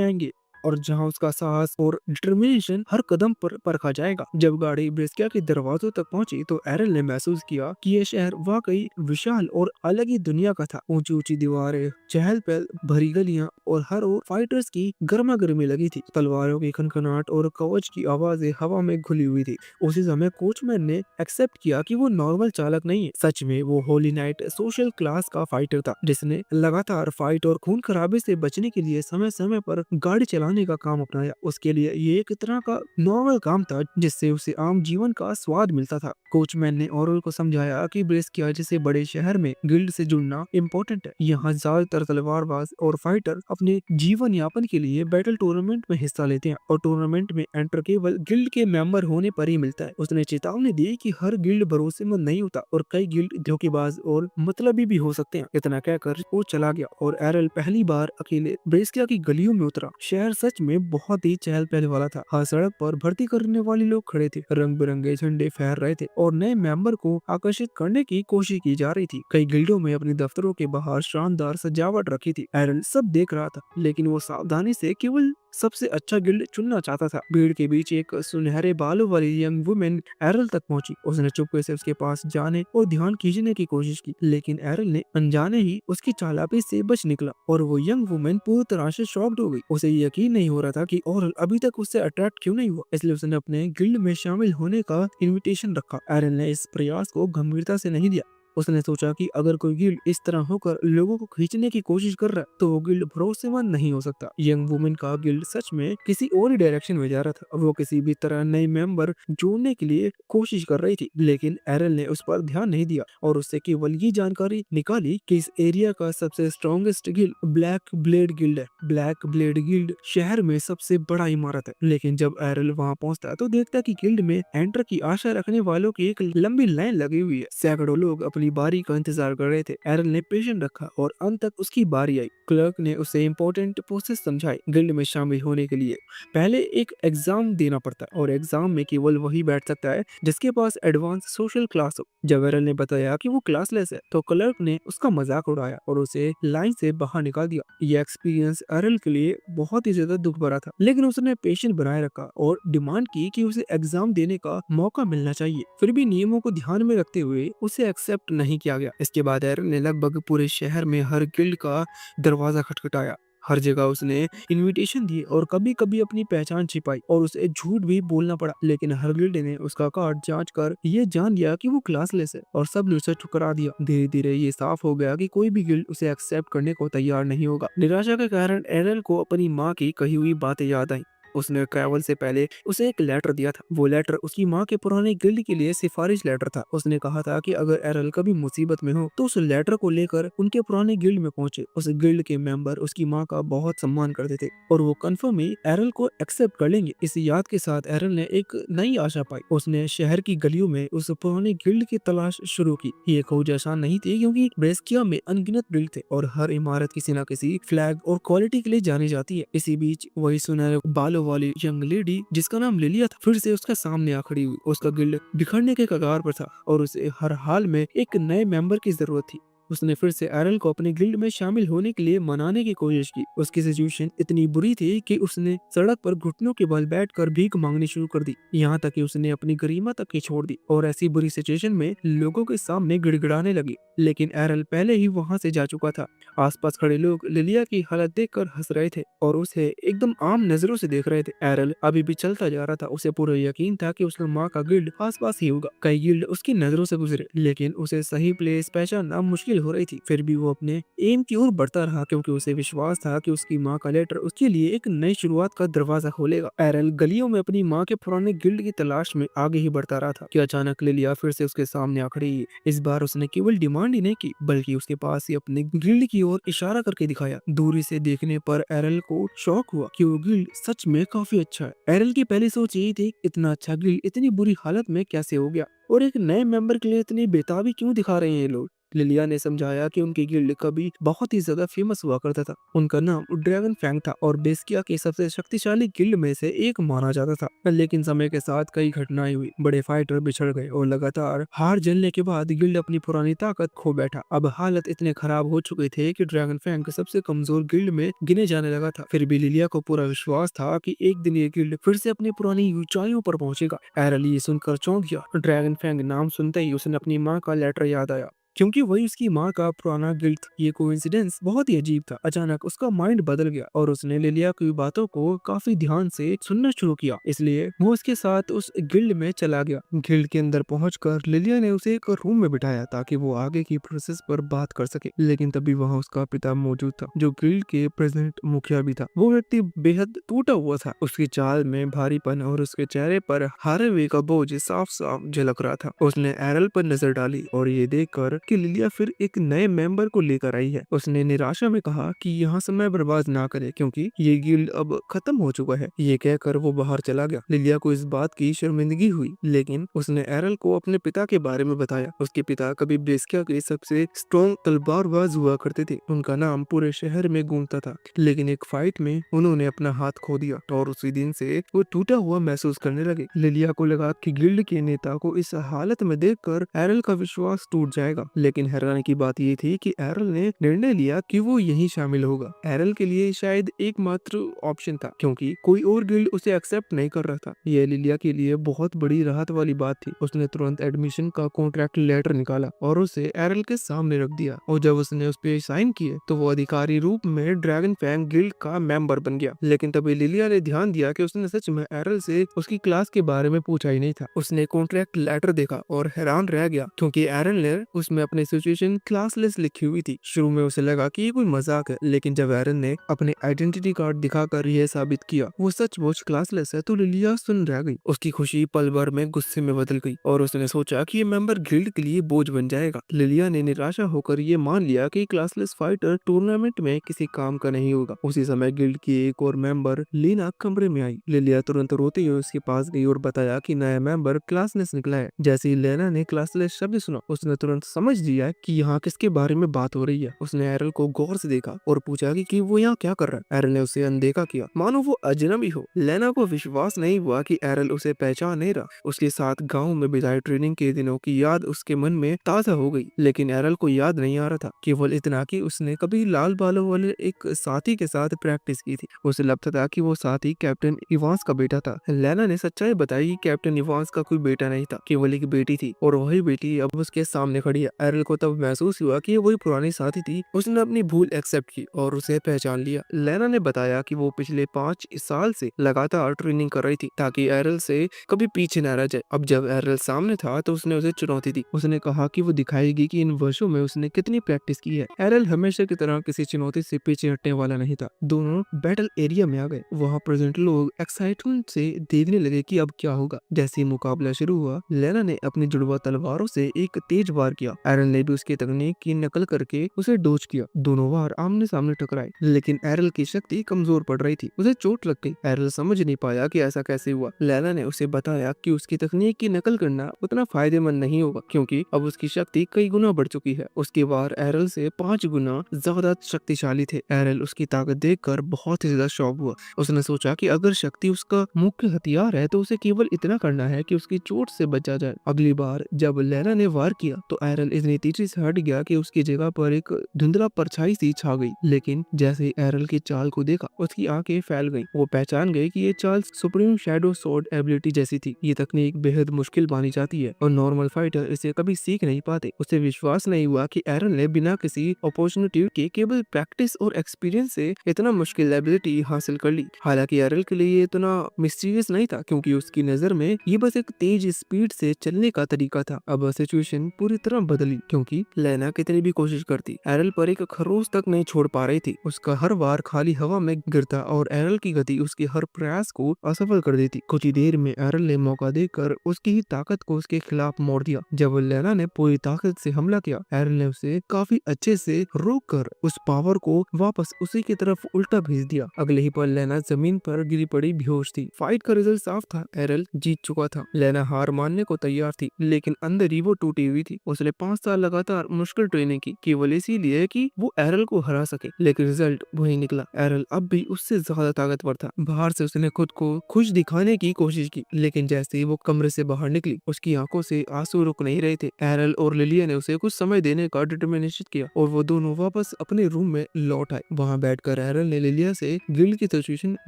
आएंगे, और जहां उसका साहस और डिटर्मिनेशन हर कदम पर परखा जाएगा। जब गाड़ी ब्रिस्किया के दरवाजों तक पहुंची तो एरल ने महसूस किया कि यह शहर वाकई विशाल और अलग ही दुनिया का था। ऊंची ऊंची दीवारें, चहल पहल भरी गलियां और हर ओर फाइटर्स की गर्मा गर्मी लगी थी। तलवारों की खनखनाहट और कवच की आवाजें हवा में घुली हुई थी। उसी समय कोचमैन ने एक्सेप्ट किया कि वो नॉर्मल चालक नहीं है, सच में वो होली नाइट सोशल क्लास का फाइटर था, जिसने लगातार फाइट और खून खराबे से बचने के लिए समय समय पर गाड़ी चलाने का काम अपनाया। उसके लिए ये एक तरह का नॉर्मल काम था, जिससे उसे आम जीवन का स्वाद मिलता था। कोचमैन ने ओरल को समझाया कि ब्रिस्किया जैसे बड़े शहर में गिल्ड से जुड़ना इम्पोर्टेंट है। यहाँ ज्यादातर तलवारबाज और फाइटर अपने जीवन यापन के लिए बैटल टूर्नामेंट में हिस्सा लेते हैं, और टूर्नामेंट में एंटर केवल गिल्ड के मेंबर होने पर ही मिलता है। उसने चेतावनी दी कि हर गिल्ड भरोसेमंद नहीं होता, और कई गिल्ड धोखेबाज और मतलबी भी हो सकते हैं। इतना कहकर वो चला गया, और एरल पहली बार अकेले ब्रेस्किया की गलियों में उतरा। शहर सच में बहुत ही चहल पहल वाला था। हर सड़क पर भर्ती करने वाले लोग खड़े थे, रंग बिरंगे झंडे फहर रहे थे, और नए मेंबर को आकर्षित करने की कोशिश की जा रही थी। कई गिल्डों में अपने दफ्तरों के बाहर शानदार सजावट रखी थी। एरल सब देख रहा था, लेकिन वो सावधानी से केवल सबसे अच्छा गिल्ड चुनना चाहता था। भीड़ के बीच एक सुनहरे बालों वाली यंग वुमेन एरल तक पहुंची। उसने चुपके से उसके पास जाने और ध्यान खींचने की कोशिश की, लेकिन एरल ने अनजाने ही उसकी चालाकी से बच निकला, और वो यंग वुमेन पूरी तरह से शॉक्ड हो गई। उसे यकीन नहीं हो रहा था कि ओरल अभी तक उससे अट्रैक्ट क्यों नहीं हुआ, इसलिए उसने अपने गिल्ड में शामिल होने का इनविटेशन रखा। एरल ने इस प्रयास को गंभीरता से नहीं लिया। उसने सोचा कि अगर कोई गिल्ड इस तरह होकर लोगों को खींचने की कोशिश कर रहा है, तो वो गिल्ड भरोसेमंद नहीं हो सकता। यंग वुमेन का गिल्ड सच में किसी और ही डायरेक्शन में जा रहा था। वो किसी भी तरह नए मेंबर जोड़ने के लिए कोशिश कर रही थी, लेकिन एरल ने उस पर ध्यान नहीं दिया, और उससे केवल ये जानकारी निकाली कि इस एरिया का सबसे strongest guild black blade guild है। ब्लैक ब्लेड गिल्ड शहर में सबसे बड़ा इमारत है। लेकिन जब एरल वहाँ पहुंचता तो देखता कि गिल्ड में एंटर की आशा रखने वालों की एक लंबी लाइन लगी हुई है। सैकड़ों लोग अपनी बारी का इंतजार कर रहे थे। एरल ने पेशेंस रखा, और अंत तक उसकी बारी आई। क्लर्क ने उसे इम्पोर्टेंट प्रोसेस समझाई। गिल्ड में शामिल होने के लिए पहले एक एग्जाम देना पड़ता है, और एग्जाम में केवल वही बैठ सकता है जिसके पास एडवांस सोशल क्लास हो। जब एरल ने बताया कि वो क्लासलेस है, तो क्लर्क ने उसका मजाक उड़ाया और उसे लाइन से बाहर निकाल दिया। ये एक्सपीरियंस एरल के लिए बहुत ही ज्यादा दुख भरा था, लेकिन उसने पेशेंस बनाए रखा और डिमांड की कि उसे एग्जाम देने का मौका मिलना चाहिए। फिर भी नियमों को ध्यान में रखते हुए उसे एक्सेप्ट नहीं किया गया। इसके बाद एरल ने लगभग पूरे शहर में हर गिल्ड का दरवाजा खटखटाया। हर जगह उसने इनविटेशन दिए और कभी कभी अपनी पहचान छिपाई, और उसे झूठ भी बोलना पड़ा। लेकिन हर गिल्ड ने उसका कार्ड जांच कर ये जान लिया कि वो क्लासलेस है, और सब ने उसे ठुकरा दिया। धीरे धीरे ये साफ हो गया कि कोई भी गिल्ड उसे एक्सेप्ट करने को तैयार नहीं होगा। निराशा के कारण एरल को अपनी माँ की कही हुई बातें याद आई। उसने ट्रैवल से पहले उसे एक लेटर दिया था। वो लेटर उसकी माँ के पुराने गिल्ड के लिए सिफारिश लेटर था। उसने कहा था कि अगर एरल कभी मुसीबत में हो तो उस लेटर को लेकर उनके पुराने गिल्ड में पहुंचे। उस गिल्ड के मेंबर उसकी माँ का बहुत सम्मान करते थे, और वो कंफर्म ही एरल को एक्सेप्ट कर लेंगे। इस याद के साथ एरल ने एक नई आशा पाई। उसने शहर की गलियों में उस पुराने गिल्ड की तलाश शुरू की। ये खोज आसान नहीं थी, क्योंकि ब्रेस्किया में अनगिनत गिल्ड थे, और हर इमारत किसी न किसी फ्लैग और क्वालिटी के लिए जानी जाती है। इसी बीच वही सुनहरे बालों वाली यंग लेडी जिसका नाम लिलिया था, फिर से उसके सामने आ खड़ी हुई। उसका गिल्ड बिखरने के कगार पर था, और उसे हर हाल में एक नए मेंबर की जरूरत थी। उसने फिर से एरल को अपने गिल्ड में शामिल होने के लिए मनाने की कोशिश की। उसकी सिचुएशन इतनी बुरी थी कि उसने सड़क पर घुटनों के बल बैठकर भीख मांगनी शुरू कर दी, यहाँ तक कि उसने अपनी गरिमा तक ही छोड़ दी और ऐसी बुरी सिचुएशन में लोगों के सामने गिड़गिड़ाने लगी। लेकिन एरल पहले ही वहां से जा चुका था। आसपास खड़े लोग लिलिया की हालत देखकर हंस रहे थे और उसे एकदम आम नजरों से देख रहे थे। एरल अभी भी चलता जा रहा था। उसे पूरा यकीन था कि उसका माँ का गिल्ड आसपास ही होगा। कई गिल्ड उसकी नजरों से गुजरे, लेकिन उसे सही प्लेस पहचानना मुश्किल हो रही थी। फिर भी वो अपने एम की ओर बढ़ता रहा, क्योंकि उसे विश्वास था कि उसकी माँ का लेटर उसके लिए एक नई शुरुआत का दरवाजा खोलेगा। एरल गलियों में अपनी माँ के पुराने गिल्ड की तलाश में आगे ही बढ़ता रहा था कि अचानक लिलिया फिर से उसके सामने आ खड़ी। इस बार उसने केवल डिमांड ही नहीं की, बल्कि उसके पास ही अपने गिल्ड की ओर इशारा करके दिखाया। दूरी से देखने पर एरल को शौक हुआ कि वो गिल्ड सच में काफी अच्छा है। एरल की पहली सोच यही थी, इतना अच्छा गिल्ड इतनी बुरी हालत में कैसे हो गया और एक नए मेंबर के लिए इतनी बेताबी क्यों दिखा रहे हैं ये लोग। लिलिया ने समझाया कि उनकी गिल्ड कभी बहुत ही ज्यादा फेमस हुआ करता था। उनका नाम ड्रैगन फैंग था और बेस्किया के सबसे शक्तिशाली गिल्ड में से एक माना जाता था। लेकिन समय के साथ कई घटनाएं हुई, बड़े फाइटर बिछड़ गए और लगातार हार जलने के बाद गिल्ड अपनी पुरानी ताकत खो बैठा। अब हालत इतने खराब हो चुके थे कि ड्रैगन फैंग सबसे कमजोर गिल्ड में गिने जाने लगा था। फिर भी लिलिया को पूरा विश्वास था कि एक दिन ये गिल्ड फिर से अपनी पुरानी ऊंचाइयों पर पहुंचेगा। एरल ये सुनकर चौंक गया। ड्रैगन फैंग नाम सुनते ही उसे अपनी माँ का लेटर याद आया, क्योंकि वही उसकी माँ का पुराना गिल्ड था। ये कोइंसिडेंस बहुत ही अजीब था। अचानक उसका माइंड बदल गया और उसने लिलिया की बातों को काफी ध्यान से सुनना शुरू किया, इसलिए वो उसके साथ उस गिल्ड में चला गया। गिल्ड के अंदर पहुंचकर लिलिया ने उसे एक रूम में बिठाया ताकि वो आगे की प्रोसेस पर बात कर सके। लेकिन तभी वहां उसका पिता मौजूद था, जो गिल्ड के प्रेसिडेंट मुखिया भी था। वो व्यक्ति बेहद टूटा हुआ था। उसकी चाल में भारीपन और उसके चेहरे पर हारे हुए का बोझ साफ साफ झलक रहा था। उसने एरल पर नजर डाली और ये देखकर कि लिलिया फिर एक नए मेंबर को लेकर आई है, उसने निराशा में कहा कि यहाँ समय बर्बाद ना करे, क्योंकि ये गिल्ड अब खत्म हो चुका है। ये कहकर वो बाहर चला गया। लिलिया को इस बात की शर्मिंदगी हुई, लेकिन उसने एरल को अपने पिता के बारे में बताया। उसके पिता कभी ब्रेस्किया के सबसे स्ट्रॉन्ग तलवारबाज हुआ करते थे। उनका नाम पूरे शहर में गूंजता था, लेकिन एक फाइट में उन्होंने अपना हाथ खो दिया और उसी दिन से वो टूटा हुआ महसूस करने लगे। लिलिया को लगा कि गिल्ड के नेता को इस हालत में देखकर एरल का विश्वास टूट जाएगा। लेकिन हैरानी की बात ये थी कि एरल ने निर्णय लिया कि वो यहीं शामिल होगा। एरल के लिए शायद एकमात्र ऑप्शन था, क्योंकि कोई और गिल्ड उसे एक्सेप्ट नहीं कर रहा था। यह लिलिया के लिए बहुत बड़ी राहत वाली बात थी। उसने तुरंत एडमिशन का कॉन्ट्रैक्ट लेटर निकाला और उसे एरल के सामने रख दिया, और जब उसने उस पे साइन किए तो वो अधिकारी रूप में ड्रैगन फैंग गिल्ड का मेंबर बन गया। लेकिन तभी लिलिया ने ध्यान दिया कि उसने सच में एरल से उसकी क्लास के बारे में पूछा ही नहीं था। उसने कॉन्ट्रैक्ट लेटर देखा और हैरान रह गया, क्योंकि एरल ने उसमें अपनी सिचुएशन क्लासलेस लिखी हुई थी। शुरू में उसे लगा कि ये कोई मजाक है, लेकिन जब एरन ने अपने आइडेंटिटी कार्ड दिखाकर यह साबित किया वो सचमुच क्लासलेस है, तो लिलिया सुन रह गई। उसकी खुशी पल भर में गुस्से में बदल गई और उसने सोचा कि ये मेंबर गिल्ड के लिए बोझ बन जाएगा। लिलिया ने निराशा होकर ये मान लिया कि क्लासलेस फाइटर टूर्नामेंट में किसी काम का नहीं होगा। उसी समय गिल्ड की एक और मेंबर लीना कमरे में आई। लिलिया तुरंत रोते हुए उसके पास गई और बताया कि नया मेंबर क्लासलेस निकला है। जैसे ही लेना ने क्लासलेस शब्द सुना, उसने तुरंत समझ लिया कि यहाँ किसके बारे में बात हो रही है। उसने एरल को गौर से देखा और पूछा कि वो यहाँ क्या कर रहा है। एरल ने उसे अनदेखा किया, मानो वो अजनबी हो। लेना को विश्वास नहीं हुआ कि एरल उसे पहचान नहीं रहा। उसके साथ गांव में बिताए ट्रेनिंग के दिनों की याद उसके मन में ताजा हो गई, लेकिन एरल को याद नहीं आ रहा था, केवल इतना कि उसने कभी लाल बालों वाले एक साथी के साथ प्रैक्टिस की थी। उसे लगता था कि वो साथी कैप्टन इवांस का बेटा था। लेना ने सच्चाई बताई कि कैप्टन इवांस का कोई बेटा नहीं था, केवल एक बेटी थी, और वही बेटी अब उसके सामने खड़ी है। एरल को तब महसूस हुआ कि वही पुरानी साथी थी। उसने अपनी भूल एक्सेप्ट की और उसे पहचान लिया। लेना ने बताया कि वो पिछले 5 साल से लगातार ट्रेनिंग कर रही थी ताकि एरल से कभी पीछे न रह जाए। अब जब एरल सामने था तो उसने उसे चुनौती दी। उसने कहा कि वो दिखाएगी कि इन वर्षों में उसने कितनी प्रैक्टिस की है। एरल हमेशा की तरह किसी चुनौती से पीछे हटने वाला नहीं था। दोनों बैटल एरिया में आ गए। वहाँ प्रेजेंट लोग एक्साइटमेंट से देखने लगे कि अब क्या होगा। जैसे ही मुकाबला शुरू हुआ, लेना ने अपनी जुड़वा तलवारों से एक तेज वार किया। एरल ने भी उसकी तकनीक की नकल करके उसे डोज किया। दोनों वार आमने सामने टकराए, लेकिन एरल की शक्ति कमजोर पड़ रही थी। उसे चोट लग गई। एरल समझ नहीं पाया कि ऐसा कैसे हुआ। लेना ने उसे बताया कि उसकी तकनीक की नकल करना उतना फायदेमंद नहीं होगा, क्योंकि अब उसकी शक्ति कई गुना बढ़ चुकी है। उसके वार एरल से 5 गुना ज्यादा शक्तिशाली थे। एरल उसकी ताकत देखकर बहुत ही ज्यादा शॉक हुआ। उसने सोचा कि अगर शक्ति उसका मुख्य हथियार है तो उसे केवल इतना करना है कि उसकी चोट से बचा जाए। अगली बार जब लेना ने वार किया तो एरल इतनी तेजी से हट गया कि उसकी जगह पर एक धुंधला परछाई सी छा गई। लेकिन जैसे ही एरल की चाल को देखा, उसकी आंखें फैल गईं। वो पहचान गए कि ये चाल सुप्रीम शैडो स्वॉर्ड एबिलिटी जैसी थी। ये तकनीक बेहद मुश्किल मानी जाती है और नॉर्मल फाइटर इसे कभी सीख नहीं पाते। उसे विश्वास नहीं हुआ कि एरल ने बिना किसी अपॉर्चुनिटी के केवल प्रैक्टिस और एक्सपीरियंस से इतना मुश्किल एबिलिटी हासिल कर ली। हालांकि एरल के लिए ये इतना मिस्टीरियस नहीं था, क्योंकि उसकी नजर में ये बस एक तेज स्पीड से चलने का तरीका था। अब सिचुएशन पूरी तरह बदली, क्योंकि लेना कितनी भी कोशिश करती, एरल पर एक खरोच तक नहीं छोड़ पा रही थी। उसका हर वार खाली हवा में गिरता और एरल की गति उसके हर प्रयास को असफल कर देती। कुछ ही देर में एरल ने मौका देकर उसकी ही ताकत को उसके खिलाफ मोड़ दिया। जब लेना ने पूरी ताकत से हमला किया, एरल ने उसे काफी अच्छे से रोक कर उस पावर को वापस उसी की तरफ उल्टा भेज दिया। अगले ही पल लेना जमीन पर गिरी पड़ी बेहोश थी। फाइट का रिजल्ट साफ था, एरल जीत चुका था। लेना हार मानने को तैयार थी, लेकिन अंदर ही वो टूटी हुई थी। उसने 5 साल लगातार मुश्किल ट्रेनिंग की, केवल इसीलिए कि वो एरल को हरा सके, लेकिन रिजल्ट वही निकला। एरल अब भी उससे ज्यादा ताकतवर था। बाहर से उसने खुद को खुश दिखाने की कोशिश की, लेकिन जैसे ही वो कमरे से बाहर निकली, उसकी आंखों से आंसू रुक नहीं रहे थे। एरल और लिलिया ने उसे कुछ समय देने का डिटर्मिनेशन किया और वो दोनों वापस अपने रूम में लौट आए। वहाँ बैठकर एरल ने लिलिया से गिल्ड की सिचुएशन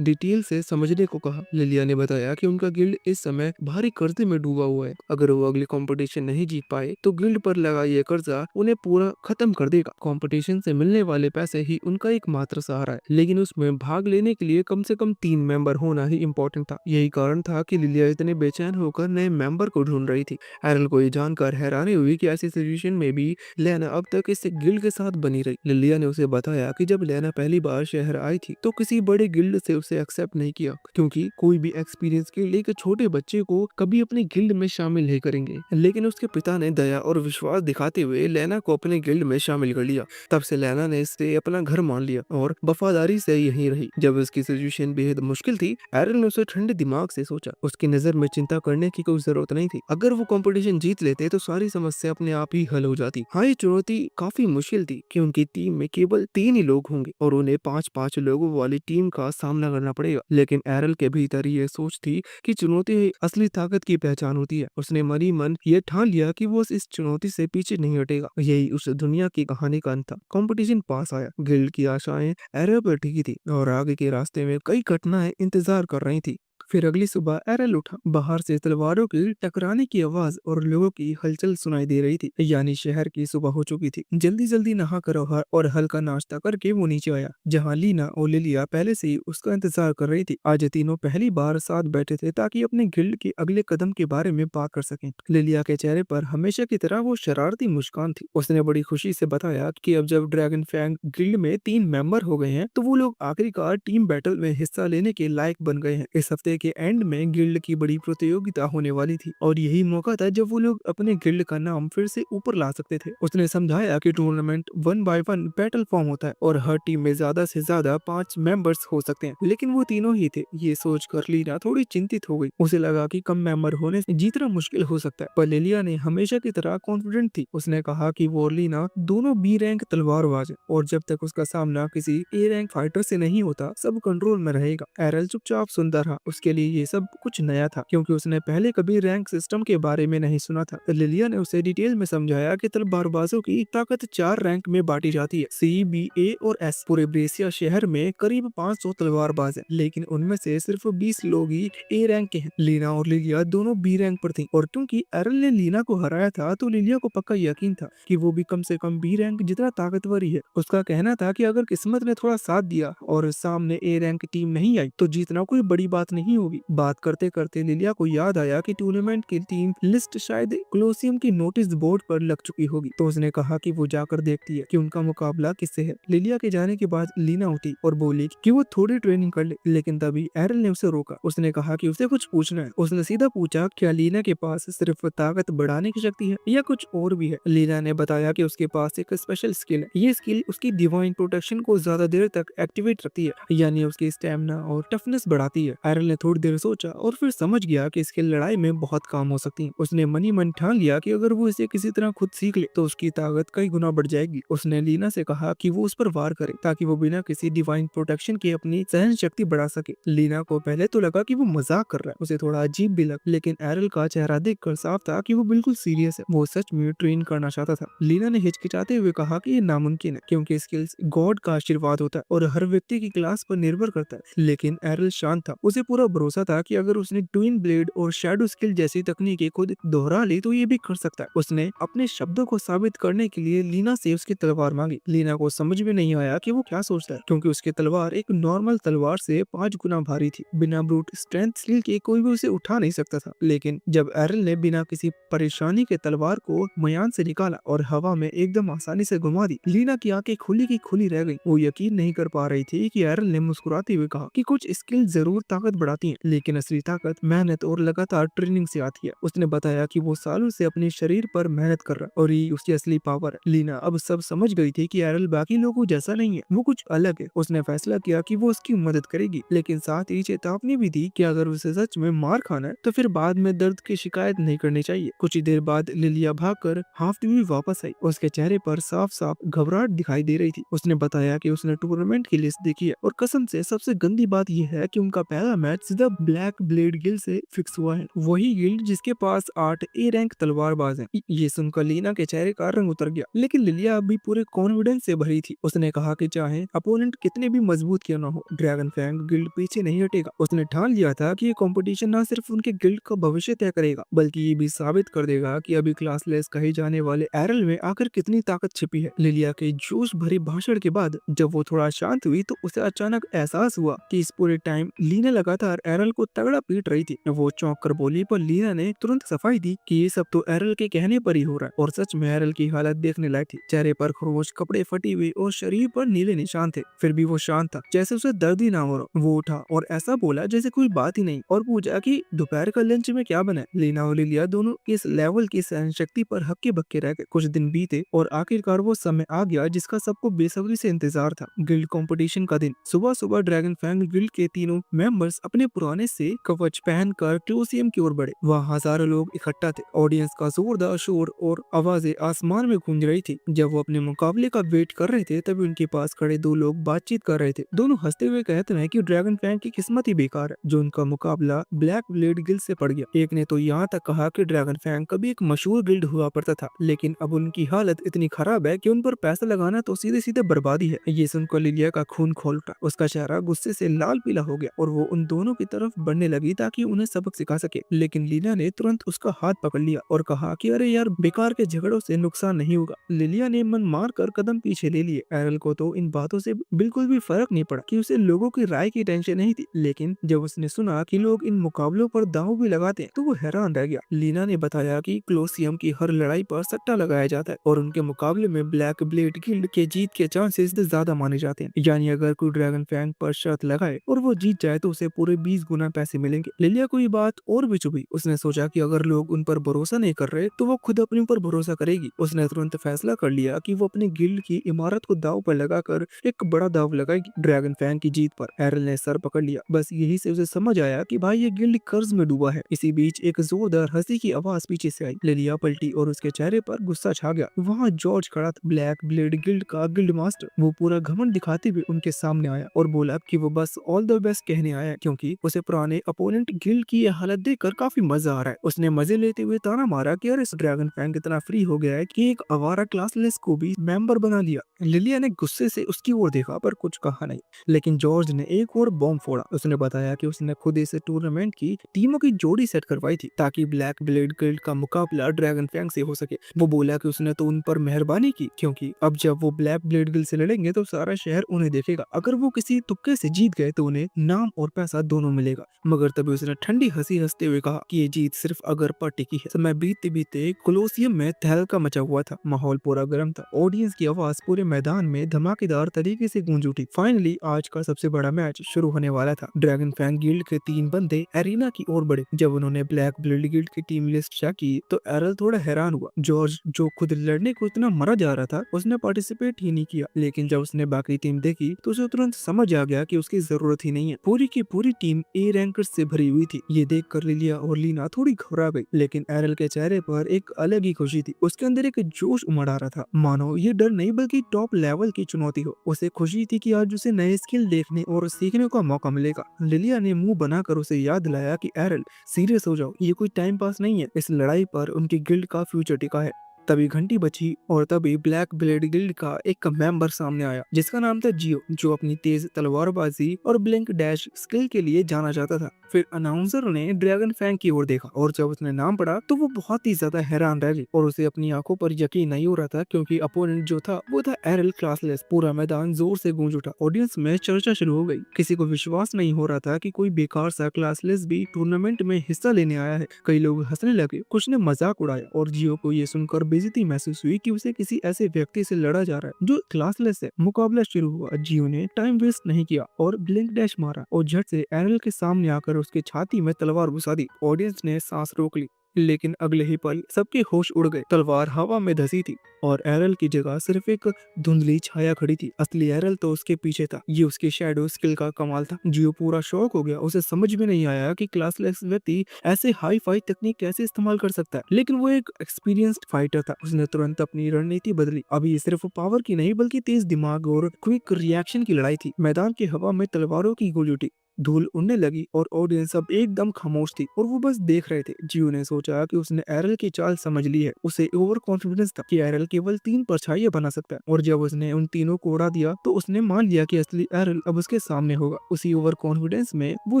डिटेल से समझने को कहा। लिलिया ने बताया कि उनका गिल्ड इस समय भारी कर्जे में डूबा हुआ है। अगर वो अगली कंपटीशन नहीं जीत पाए तो गिल्ड पर लगा ये कर्जा उन्हें पूरा खत्म कर देगा। कंपटीशन से मिलने वाले पैसे ही उनका एकमात्र सहारा है, लेकिन उसमें भाग लेने के लिए कम से कम 3 मेंबर होना ही इम्पोर्टेंट था। यही कारण था कि लिलिया इतने बेचैन होकर नए मेंबर को ढूंढ रही थी। एरल को ये जानकर हैरानी हुई कि ऐसी सिचुएशन में भी लेना अब तक इस गिल्ड के साथ बनी रही। लिलिया ने उसे बताया कि जब लेना पहली बार शहर आई थी तो किसी बड़े गिल्ड से उसे एक्सेप्ट नहीं किया, क्योंकि कोई भी एक्सपीरियंस के लिए एक छोटे बच्चे को कभी अपने गिल्ड में शामिल नहीं करेंगे। लेकिन उसके पिता ने दया और विश्वास दिखाते हुए लेना को अपने गिल्ड में शामिल कर लिया। तब से लेना ने इसे अपना घर मान लिया और वफादारी से यहीं रही। जब उसकी सिचुएशन बेहद मुश्किल थी, एरल ने उसे ठंडे दिमाग से सोचा। उसकी नजर में चिंता करने की कोई जरूरत नहीं थी। अगर वो कंपटीशन जीत लेते तो सारी समस्या अपने आप ही हल हो जाती। हाँ, ये चुनौती काफी मुश्किल थी कि उनकी टीम में केवल 3 ही लोग होंगे और उन्हें 5-5 लोगों वाली टीम का सामना करना पड़ेगा। लेकिन एरल के भीतर ये सोच थी कि चुनौती ही असली ताकत की पहचान होती है। उसने मनी मन ये ठान लिया कि वो इस चुनौती से पीछे नहीं हटेगा। यही उस दुनिया की कहानी का अंत था। कंपटीशन पास आया, गिल्ड की आशाएं एरल पर टिकी थी और आगे के रास्ते में कई घटनाएं इंतजार कर रही थी। फिर अगली सुबह एरल उठा। बाहर से तलवारों की टकराने की आवाज और लोगों की हलचल सुनाई दे रही थी, यानी शहर की सुबह हो चुकी थी। जल्दी जल्दी नहा कर और हल्का नाश्ता करके वो नीचे आया, जहाँ लीना और लिलिया पहले से ही उसका इंतजार कर रही थी। आज तीनों पहली बार साथ बैठे थे ताकि अपने गिल्ड के अगले कदम के बारे में बात कर सकें। लिलिया के चेहरे पर हमेशा की तरह वो शरारती मुस्कान थी। उसने बड़ी खुशी से बताया कि अब जब ड्रैगन फैंग गिल्ड में 3 मेंबर हो गए हैं तो वो लोग आखिरकार टीम बैटल में हिस्सा लेने के लायक बन गए हैं। इस हफ्ते के एंड में गिल्ड की बड़ी प्रतियोगिता होने वाली थी और यही मौका था जब वो लोग अपने गिल्ड का नाम फिर से ऊपर ला सकते थे। उसने समझाया कि टूर्नामेंट 1 बाय 1 बैटल फॉर्म होता है और हर टीम में ज्यादा से ज्यादा 5 मेंबर्स हो सकते हैं, लेकिन वो तीनों ही थे। ये सोचकर लीना थोड़ी चिंतित हो गई। उसे लगा कि कम मेंबर होने से जीतना मुश्किल हो सकता है, पर लिलिया ने हमेशा की तरह कॉन्फिडेंट थी। उसने कहा कि वो और लीना दोनों बी रैंक तलवारबाज हैं और जब तक उसका सामना किसी ए रैंक फाइटर से नहीं होता सब कंट्रोल में रहेगा। एरल चुपचाप सुनता रहा। उसके लिए ये सब कुछ नया था, क्योंकि उसने पहले कभी रैंक सिस्टम के बारे में नहीं सुना था। लिलिया ने उसे डिटेल में समझाया कि तलवारबाजों की ताकत 4 रैंक में बांटी जाती है, सी, बी, ए और एस। पूरे ब्रेसिया शहर में करीब 500 तलवारबाज हैं, लेकिन उनमें से सिर्फ 20 लोग ही ए रैंक के हैं। लीना और लिलिया दोनों बी रैंक पर थी और क्योंकि एरल ने लीना को हराया था तो लिलिया को पक्का यकीन था कि वो भी कम से कम बी रैंक जितना ताकतवर ही है। उसका कहना था कि अगर किस्मत ने थोड़ा साथ दिया और सामने ए रैंक टीम नहीं आई तो जीतना कोई बड़ी बात नहीं होगी। बात करते करते लिलिया को याद आया कि टूर्नामेंट की टीम लिस्ट शायद कोलोसियम की नोटिस बोर्ड पर लग चुकी होगी, तो उसने कहा कि वो जाकर देखती है कि उनका मुकाबला किससे है। लिलिया के जाने के बाद लीना उठी और बोली कि वो थोड़ी ट्रेनिंग कर ले, लेकिन तभी एरल ने उसे रोका। उसने कहा कि उसे कुछ पूछना है। उसने सीधा पूछा क्या लीना के पास सिर्फ ताकत बढ़ाने की शक्ति है या कुछ और भी है। लीना ने बताया कि उसके पास एक स्पेशल स्किल है। ये स्किल उसकी डिवाइन प्रोटेक्शन को ज्यादा देर तक एक्टिवेट रखती है, यानी उसकी स्टेमिना और टफनेस बढ़ाती है। एरल ने थोड़ी देर सोचा और फिर समझ गया कि इसके लड़ाई में बहुत काम हो सकती है। उसने मनी मन ठान लिया कि अगर वो इसे किसी तरह खुद सीख ले तो उसकी ताकत कई गुना बढ़ जाएगी। उसने लीना से कहा कि वो उस पर वार करे ताकि वो बिना किसी डिवाइन प्रोटेक्शन के अपनी सहन शक्ति बढ़ा सके। लीना को पहले तो लगा कि वो मजाक कर रहा है, उसे थोड़ा अजीब भी लगा, लेकिन एरल का चेहरा देखकर साफ था कि वो बिल्कुल सीरियस है। वो सच में ट्रेन करना चाहता था। लीना ने हिचकिचाते हुए कहा कि ये नामुमकिन है क्योंकि स्किल्स गॉड का आशीर्वाद होता है और हर व्यक्ति की क्लास पर निर्भर करता है। लेकिन एरल शांत था, उसे पूरा भरोसा था कि अगर उसने ट्विन ब्लेड और शैडो स्किल जैसी तकनीकें खुद दोहरा ली तो ये भी कर सकता है। उसने अपने शब्दों को साबित करने के लिए लीना से उसकी तलवार मांगी। लीना को समझ में नहीं आया कि वो क्या सोचता है क्योंकि उसकी तलवार एक नॉर्मल तलवार से 5 गुना भारी थी। बिना ब्रूट स्ट्रेंथ स्किल के कोई भी उसे उठा नहीं सकता था। लेकिन जब एरल ने बिना किसी परेशानी के तलवार को मयान से निकाला और हवा में एकदम आसानी से घुमा दी, लीना की आंखें खुली की खुली रह गई। वो यकीन नहीं कर पा रही थी कि एरल ने मुस्कुराते हुए कहा कि कुछ स्किल जरूर ताकत बढ़ाती हैं, लेकिन असली ताकत मेहनत और लगातार ट्रेनिंग से आती है। उसने बताया कि वो सालों से अपने शरीर पर मेहनत कर रहा है और ये उसकी असली पावर है। लीना अब सब समझ गई थी कि एरल बाकी लोगों जैसा नहीं है, वो कुछ अलग है। उसने फैसला किया कि वो उसकी मदद करेगी, लेकिन साथ ही चेतावनी भी दी कि अगर उसे सच में मार खाना है तो फिर बाद में दर्द की शिकायत नहीं करनी चाहिए। कुछ ही देर बाद लिलिया भागकर हाफ में वापस आई। उसके चेहरे पर साफ साफ घबराहट दिखाई दे रही थी। उसने बताया कि उसने टूर्नामेंट की लिस्ट देखी है और कसम से सबसे गंदी बात यह है कि उनका पहला मैच सीधा ब्लैक ब्लेड गिल्ड से फिक्स हुआ है, वही गिल्ड जिसके पास 8 ए रैंक तलवारबाज हैं। ये सुनकर लीना के चेहरे का रंग उतर गया, लेकिन लिलिया अभी पूरे कॉन्फिडेंस से भरी थी। उसने कहा कि चाहे अपोनेंट कितने भी मजबूत क्यों ना हो, ड्रैगन फैंग गिल्ड पीछे नहीं हटेगा। उसने ठान लिया था कि ये कंपटीशन न सिर्फ उनके गिल्ड का भविष्य तय करेगा बल्कि ये भी साबित कर देगा कि अभी क्लासलेस कहे जाने वाले एरल में आखिर कितनी ताकत छिपी है। लिलिया के जोश भरे भाषण के बाद जब वो थोड़ा शांत हुई तो उसे अचानक एहसास हुआ कि इस पूरे टाइम लीना लगातार एरल को तगड़ा पीट रही थी। वो चौंक कर बोली, पर लीना ने तुरंत सफाई दी कि ये सब तो एरल के कहने पर ही हो रहा है। और सच में एरल की हालत देखने लायक थी। चेहरे पर खरोच, कपड़े फटी हुई और शरीर पर नीले निशान थे, फिर भी वो शांत था, जैसे उसे दर्द ही ना हो रहा। वो उठा और ऐसा बोला जैसे कोई बात ही नहीं और पूछा कि दोपहर का लंच में क्या बना है। लीना और लिलिया दोनों इस लेवल की सहन शक्ति पर हक्के बक्के रह गए। कुछ दिन बीते और आखिरकार वो समय आ गया जिसका सबको बेसब्री से इंतजार था। गिल्ड कंपटीशन का दिन। सुबह सुबह ड्रैगन फैंग गिल्ड के तीनों मेंबर्स अपने पुराने से कवच पहनकर क्लोसियम की ओर बढ़े। वहाँ हजारों लोग इकट्ठा थे। ऑडियंस का जोरदार शोर और आवाजें आसमान में गूंज रही थी। जब वो अपने मुकाबले का वेट कर रहे थे तभी उनके पास खड़े दो लोग बातचीत कर रहे थे। दोनों हंसते हुए कहते हैं कि ड्रैगन फैंग की किस्मत ही बेकार है जो उनका मुकाबला ब्लैक ब्लेड गिल्ड से पड़ गया। एक ने तो यहाँ तक कहा कि ड्रैगन फैंग कभी एक मशहूर गिल्ड हुआ करता था, लेकिन अब उनकी हालत इतनी खराब है कि उन पर पैसा लगाना तो सीधे सीधे बर्बादी है। ये सुनकर लिलिया का खून खोल उठा। उसका चेहरा गुस्से से लाल पीला हो गया और वो उन दोनों की तरफ बढ़ने लगी ताकि उन्हें सबक सिखा सके, लेकिन लीना ने तुरंत उसका हाथ पकड़ लिया और कहा कि अरे यार, बेकार के झगड़ों से नुकसान नहीं होगा। लिलिया ने मन मार कर कदम पीछे ले लिए। एरल को तो इन बातों से बिल्कुल भी फर्क नहीं पड़ा कि उसे लोगों की राय की टेंशन नहीं थी, लेकिन जब उसने सुना कि लोग इन मुकाबलों पर दांव भी लगाते हैं तो वो हैरान रह गया। लीना ने बताया कि क्लोसियम की हर लड़ाई पर सट्टा लगाया जाता है और उनके मुकाबले में ब्लैक ब्लेड गिल्ड के जीत के चांसेस ज्यादा माने जाते हैं। यानी अगर कोई ड्रैगन फैंग पर शर्त लगाए और वो जीत जाए तो उसे पूरे 20 गुना पैसे मिलेंगे। लिलिया को ये बात और भी चुभी। उसने सोचा कि अगर लोग उन पर भरोसा नहीं कर रहे तो वो खुद अपने ऊपर भरोसा करेगी। उसने तुरंत फैसला कर लिया कि वो अपने गिल्ड की इमारत को दाव पर लगाकर एक बड़ा दाव लगाएगी ड्रैगन फैंग की जीत पर। एरल ने सर पकड़ लिया। बस यही से उसे समझ आया कि भाई ये गिल्ड कर्ज में डूबा है। इसी बीच एक जोरदार हंसी की आवाज पीछे से आई। लिलिया पलटी और उसके चेहरे पर गुस्सा छा गया। वहाँ जॉर्ज खड़ा था, ब्लैक ब्लेड गिल्ड का गिल्ड मास्टर। वो पूरा घमंड दिखाते हुए उनके सामने आया और बोला कि वो बस ऑल द बेस्ट कहने आया है क्योंकि उसे पुराने अपोनेंट गिल्ड की ये हालत देखकर काफी मजा आ रहा है। उसने मजे लेते हुए ताना मारा कि अरे, इस ड्रैगन फैंग इतना फ्री हो गया है कि एक आवारा क्लासलेस को भी मेंबर बना लिया। लिलिया ने गुस्से से उसकी ओर देखा पर कुछ कहा नहीं, लेकिन जॉर्ज ने एक और बॉम्ब फोड़ा। उसने बताया कि उसने खुद इस टूर्नामेंट की टीमों की जोड़ी सेट करवाई थी ताकि ब्लैक ब्लेड गिल्ड का मुकाबला ड्रैगन फैंग से हो सके। वो बोला कि उसने तो उन पर मेहरबानी की क्योंकि अब जब वो ब्लैक ब्लेड गिल्ड से लड़ेंगे तो सारा शहर उन्हें देखेगा। अगर वो किसी तुक्के से जीत गए तो उन्हें नाम और पैसा दोनों मिलेगा। मगर तभी उसने ठंडी हंसी हंसते हुए कहा कि ये जीत सिर्फ अगर पार्टी की है। समय बीतते बीते कोलोसियम में तहलका मचा हुआ था। माहौल पूरा गर्म था। ऑडियंस की आवाज पूरे मैदान में धमाकेदार तरीके से गूंज उठी। फाइनली आज का सबसे बड़ा मैच शुरू होने वाला था। ड्रैगन फैंग गिल्ड के 3 बंदे एरिना की ओर बढ़े। जब उन्होंने ब्लैक ब्लेड गिल्ड की टीम लिस्ट चेक की तो एरल थोड़ा हैरान हुआ। जॉर्ज, जो खुद लड़ने को इतना मरा जा रहा था, उसने पार्टिसिपेट ही नहीं किया, लेकिन जब उसने बाकी टीम देखी तो उसे तुरंत समझ आ गया कि उसकी जरूरत ही नहीं है। पूरी की पूरी टीम टीम ए रैंकर्स से भरी हुई थी। ये देखकर लिलिया और लीना थोड़ी घबरा गई, लेकिन एरल के चेहरे पर एक अलग ही खुशी थी। उसके अंदर एक जोश उमड़ आ रहा था, मानो ये डर नहीं बल्कि टॉप लेवल की चुनौती हो। उसे खुशी थी कि आज उसे नए स्किल देखने और सीखने का मौका मिलेगा। लिलिया ने मुंह बनाकर उसे याद दिलाया कि एरल, सीरियस हो जाओ, ये कोई टाइम पास नहीं है। इस लड़ाई पर उनकी गिल्ड का फ्यूचर टिका है। तभी घंटी बजी और तभी ब्लैक ब्लेड गिल्ड का एक मेंबर सामने आया, जिसका नाम था जियो, जो अपनी तेज तलवारबाजी और ब्लिंक डैश स्किल के लिए जाना जाता था। फिर अनाउंसर ने ड्रैगन फैंग की ओर देखा और जब उसने नाम पढ़ा तो वो बहुत ही ज्यादा हैरान रह गई और उसे अपनी आंखों पर यकीन नहीं हो रहा था, क्योंकि अपोनेंट जो था वो था एरल क्लासलेस। पूरा मैदान जोर से गूंज उठा। ऑडियंस में चर्चा शुरू हो गई। किसी को विश्वास नहीं हो रहा था कि कोई बेकार सा क्लासलेस भी टूर्नामेंट में हिस्सा लेने आया है। कई लोग हंसने लगे, कुछ ने मजाक उड़ाया और जियो को ये सुनकर बेइज्जती महसूस हुई कि उसे किसी ऐसे व्यक्ति से लड़ा जा रहा है जो क्लासलेस है। मुकाबला शुरू हुआ। जियो ने टाइम वेस्ट नहीं किया और ब्लिंक डैश मारा और झट से एरल के सामने आकर उसके छाती में तलवार घुसा दी। ऑडियंस ने सांस रोक ली, लेकिन अगले ही पल सबके होश उड़ गए। तलवार हवा में धसी थी और एरल की जगह सिर्फ एक धुंधली छाया खड़ी थी। असली एरल तो उसके पीछे था। ये उसकी शैडो स्किल का कमाल था। जियो पूरा शॉक हो गया। उसे समझ में नहीं आया कि क्लासलेस व्यक्ति ऐसे हाई फाई तकनीक कैसे इस्तेमाल कर सकता है, लेकिन वो एक एक्सपीरियंस्ड फाइटर था। उसने तुरंत अपनी रणनीति बदली। अभी ये सिर्फ पावर की नहीं बल्कि तेज दिमाग और क्विक रिएक्शन की लड़ाई थी। मैदान की हवा में तलवारों की गूंज उठी, धूल उड़ने लगी और ऑडियंस अब एकदम खामोश थी और वो बस देख रहे थे। जियो ने सोचा कि उसने एरल की चाल समझ ली है। उसे ओवर कॉन्फिडेंस था कि एरल केवल 3 परछाइयां बना सकता है, और जब उसने उन तीनों को उड़ा दिया तो उसने मान लिया कि असली एरल अब उसके सामने होगा। उसी ओवर कॉन्फिडेंस में वो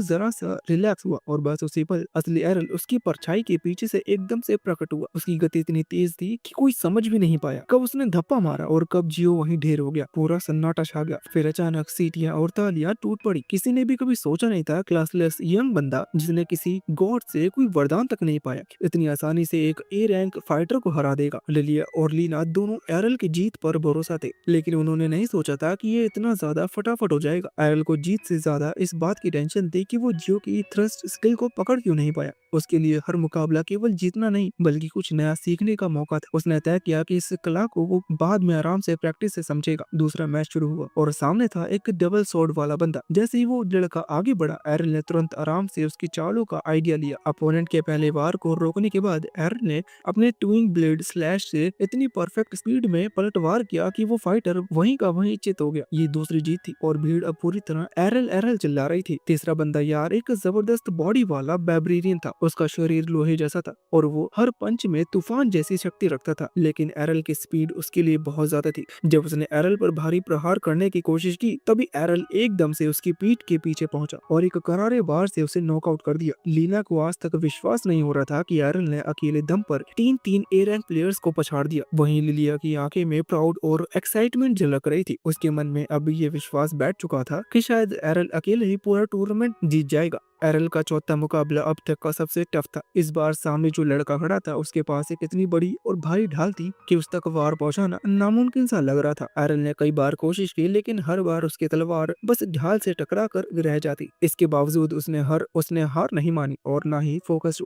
जरा सा रिलैक्स हुआ और बस उसी पल असली एरल उसकी परछाई के पीछे से एकदम से प्रकट हुआ। उसकी गति इतनी तेज थी कि कोई समझ भी नहीं पाया कब उसने धप्पा मारा और कब जियो वहीं ढेर हो गया। पूरा सन्नाटा छा गया। फिर अचानक सीटियां और तालियां टूट पड़ी। किसी ने भी कभी सोचा नहीं था क्लासलेस यंग बंदा जिसने किसी गॉड से कोई वरदान तक नहीं पाया इतनी आसानी से एक ए रैंक फाइटर को हरा देगा। लिलिया और लीना दोनों एरल की जीत पर भरोसा थे, लेकिन उन्होंने नहीं सोचा था कि ये इतना ज्यादा फटाफट हो जाएगा। एरल को जीत से ज्यादा इस बात की टेंशन थी कि वो जियो की थ्रस्ट स्किल को पकड़ क्यों नहीं पाया। उसके लिए हर मुकाबला केवल जीतना नहीं बल्कि कुछ नया सीखने का मौका था। उसने तय किया कि इस कला को वो बाद में आराम से प्रैक्टिस से समझेगा। दूसरा मैच शुरू हुआ और सामने था एक डबल स्वॉर्ड वाला बंदा। जैसे ही वो लड़का आगे बढ़ा, एरल ने तुरंत आराम से उसकी चालों का आइडिया लिया। अपोनेंट के पहले वार को रोकने के बाद एरल ने अपने ट्विन ब्लेड स्लैश से इतनी परफेक्ट स्पीड में पलटवार किया कि वो फाइटर वहीं का वहीं चित हो गया। ये दूसरी जीत थी और भीड़ अब पूरी तरह एरल एरल चिल्ला रही थी। तीसरा बंदा यार एक जबरदस्त बॉडी वाला बैबरीरियन था। उसका शरीर लोहे जैसा था और वो हर पंच में तूफान जैसी शक्ति रखता था, लेकिन एरल की स्पीड उसके लिए बहुत ज्यादा थी। जब उसने एरल पर भारी प्रहार करने की कोशिश की तभी एरल एकदम से उसकी पीठ के पीछे पहुंचा और एक करारे वार से उसे नॉकआउट कर दिया। लीना को आज तक विश्वास नहीं हो रहा था कि एरल ने अकेले दम पर तीन ए रैंक प्लेयर्स को पछाड़ दिया। वहीं लिलिया की आंखें में प्राउड और एक्साइटमेंट झलक रही थी। उसके मन में अब ये विश्वास बैठ चुका था कि शायद एरल अकेले ही पूरा टूर्नामेंट जीत जाएगा। एरल का चौथा मुकाबला अब तक का सबसे टफ था। इस बार सामने जो लड़का खड़ा था उसके पास एक इतनी बड़ी और भारी ढाल थी कि उस तक वार पहुंचाना नामुमकिन सा लग रहा था। एरल ने कई बार कोशिश की, लेकिन हर बार उसकी तलवार बस ढाल से टकरा कर रह जाती। इसके बावजूद उसने हार नहीं मानी और ना ही फोकस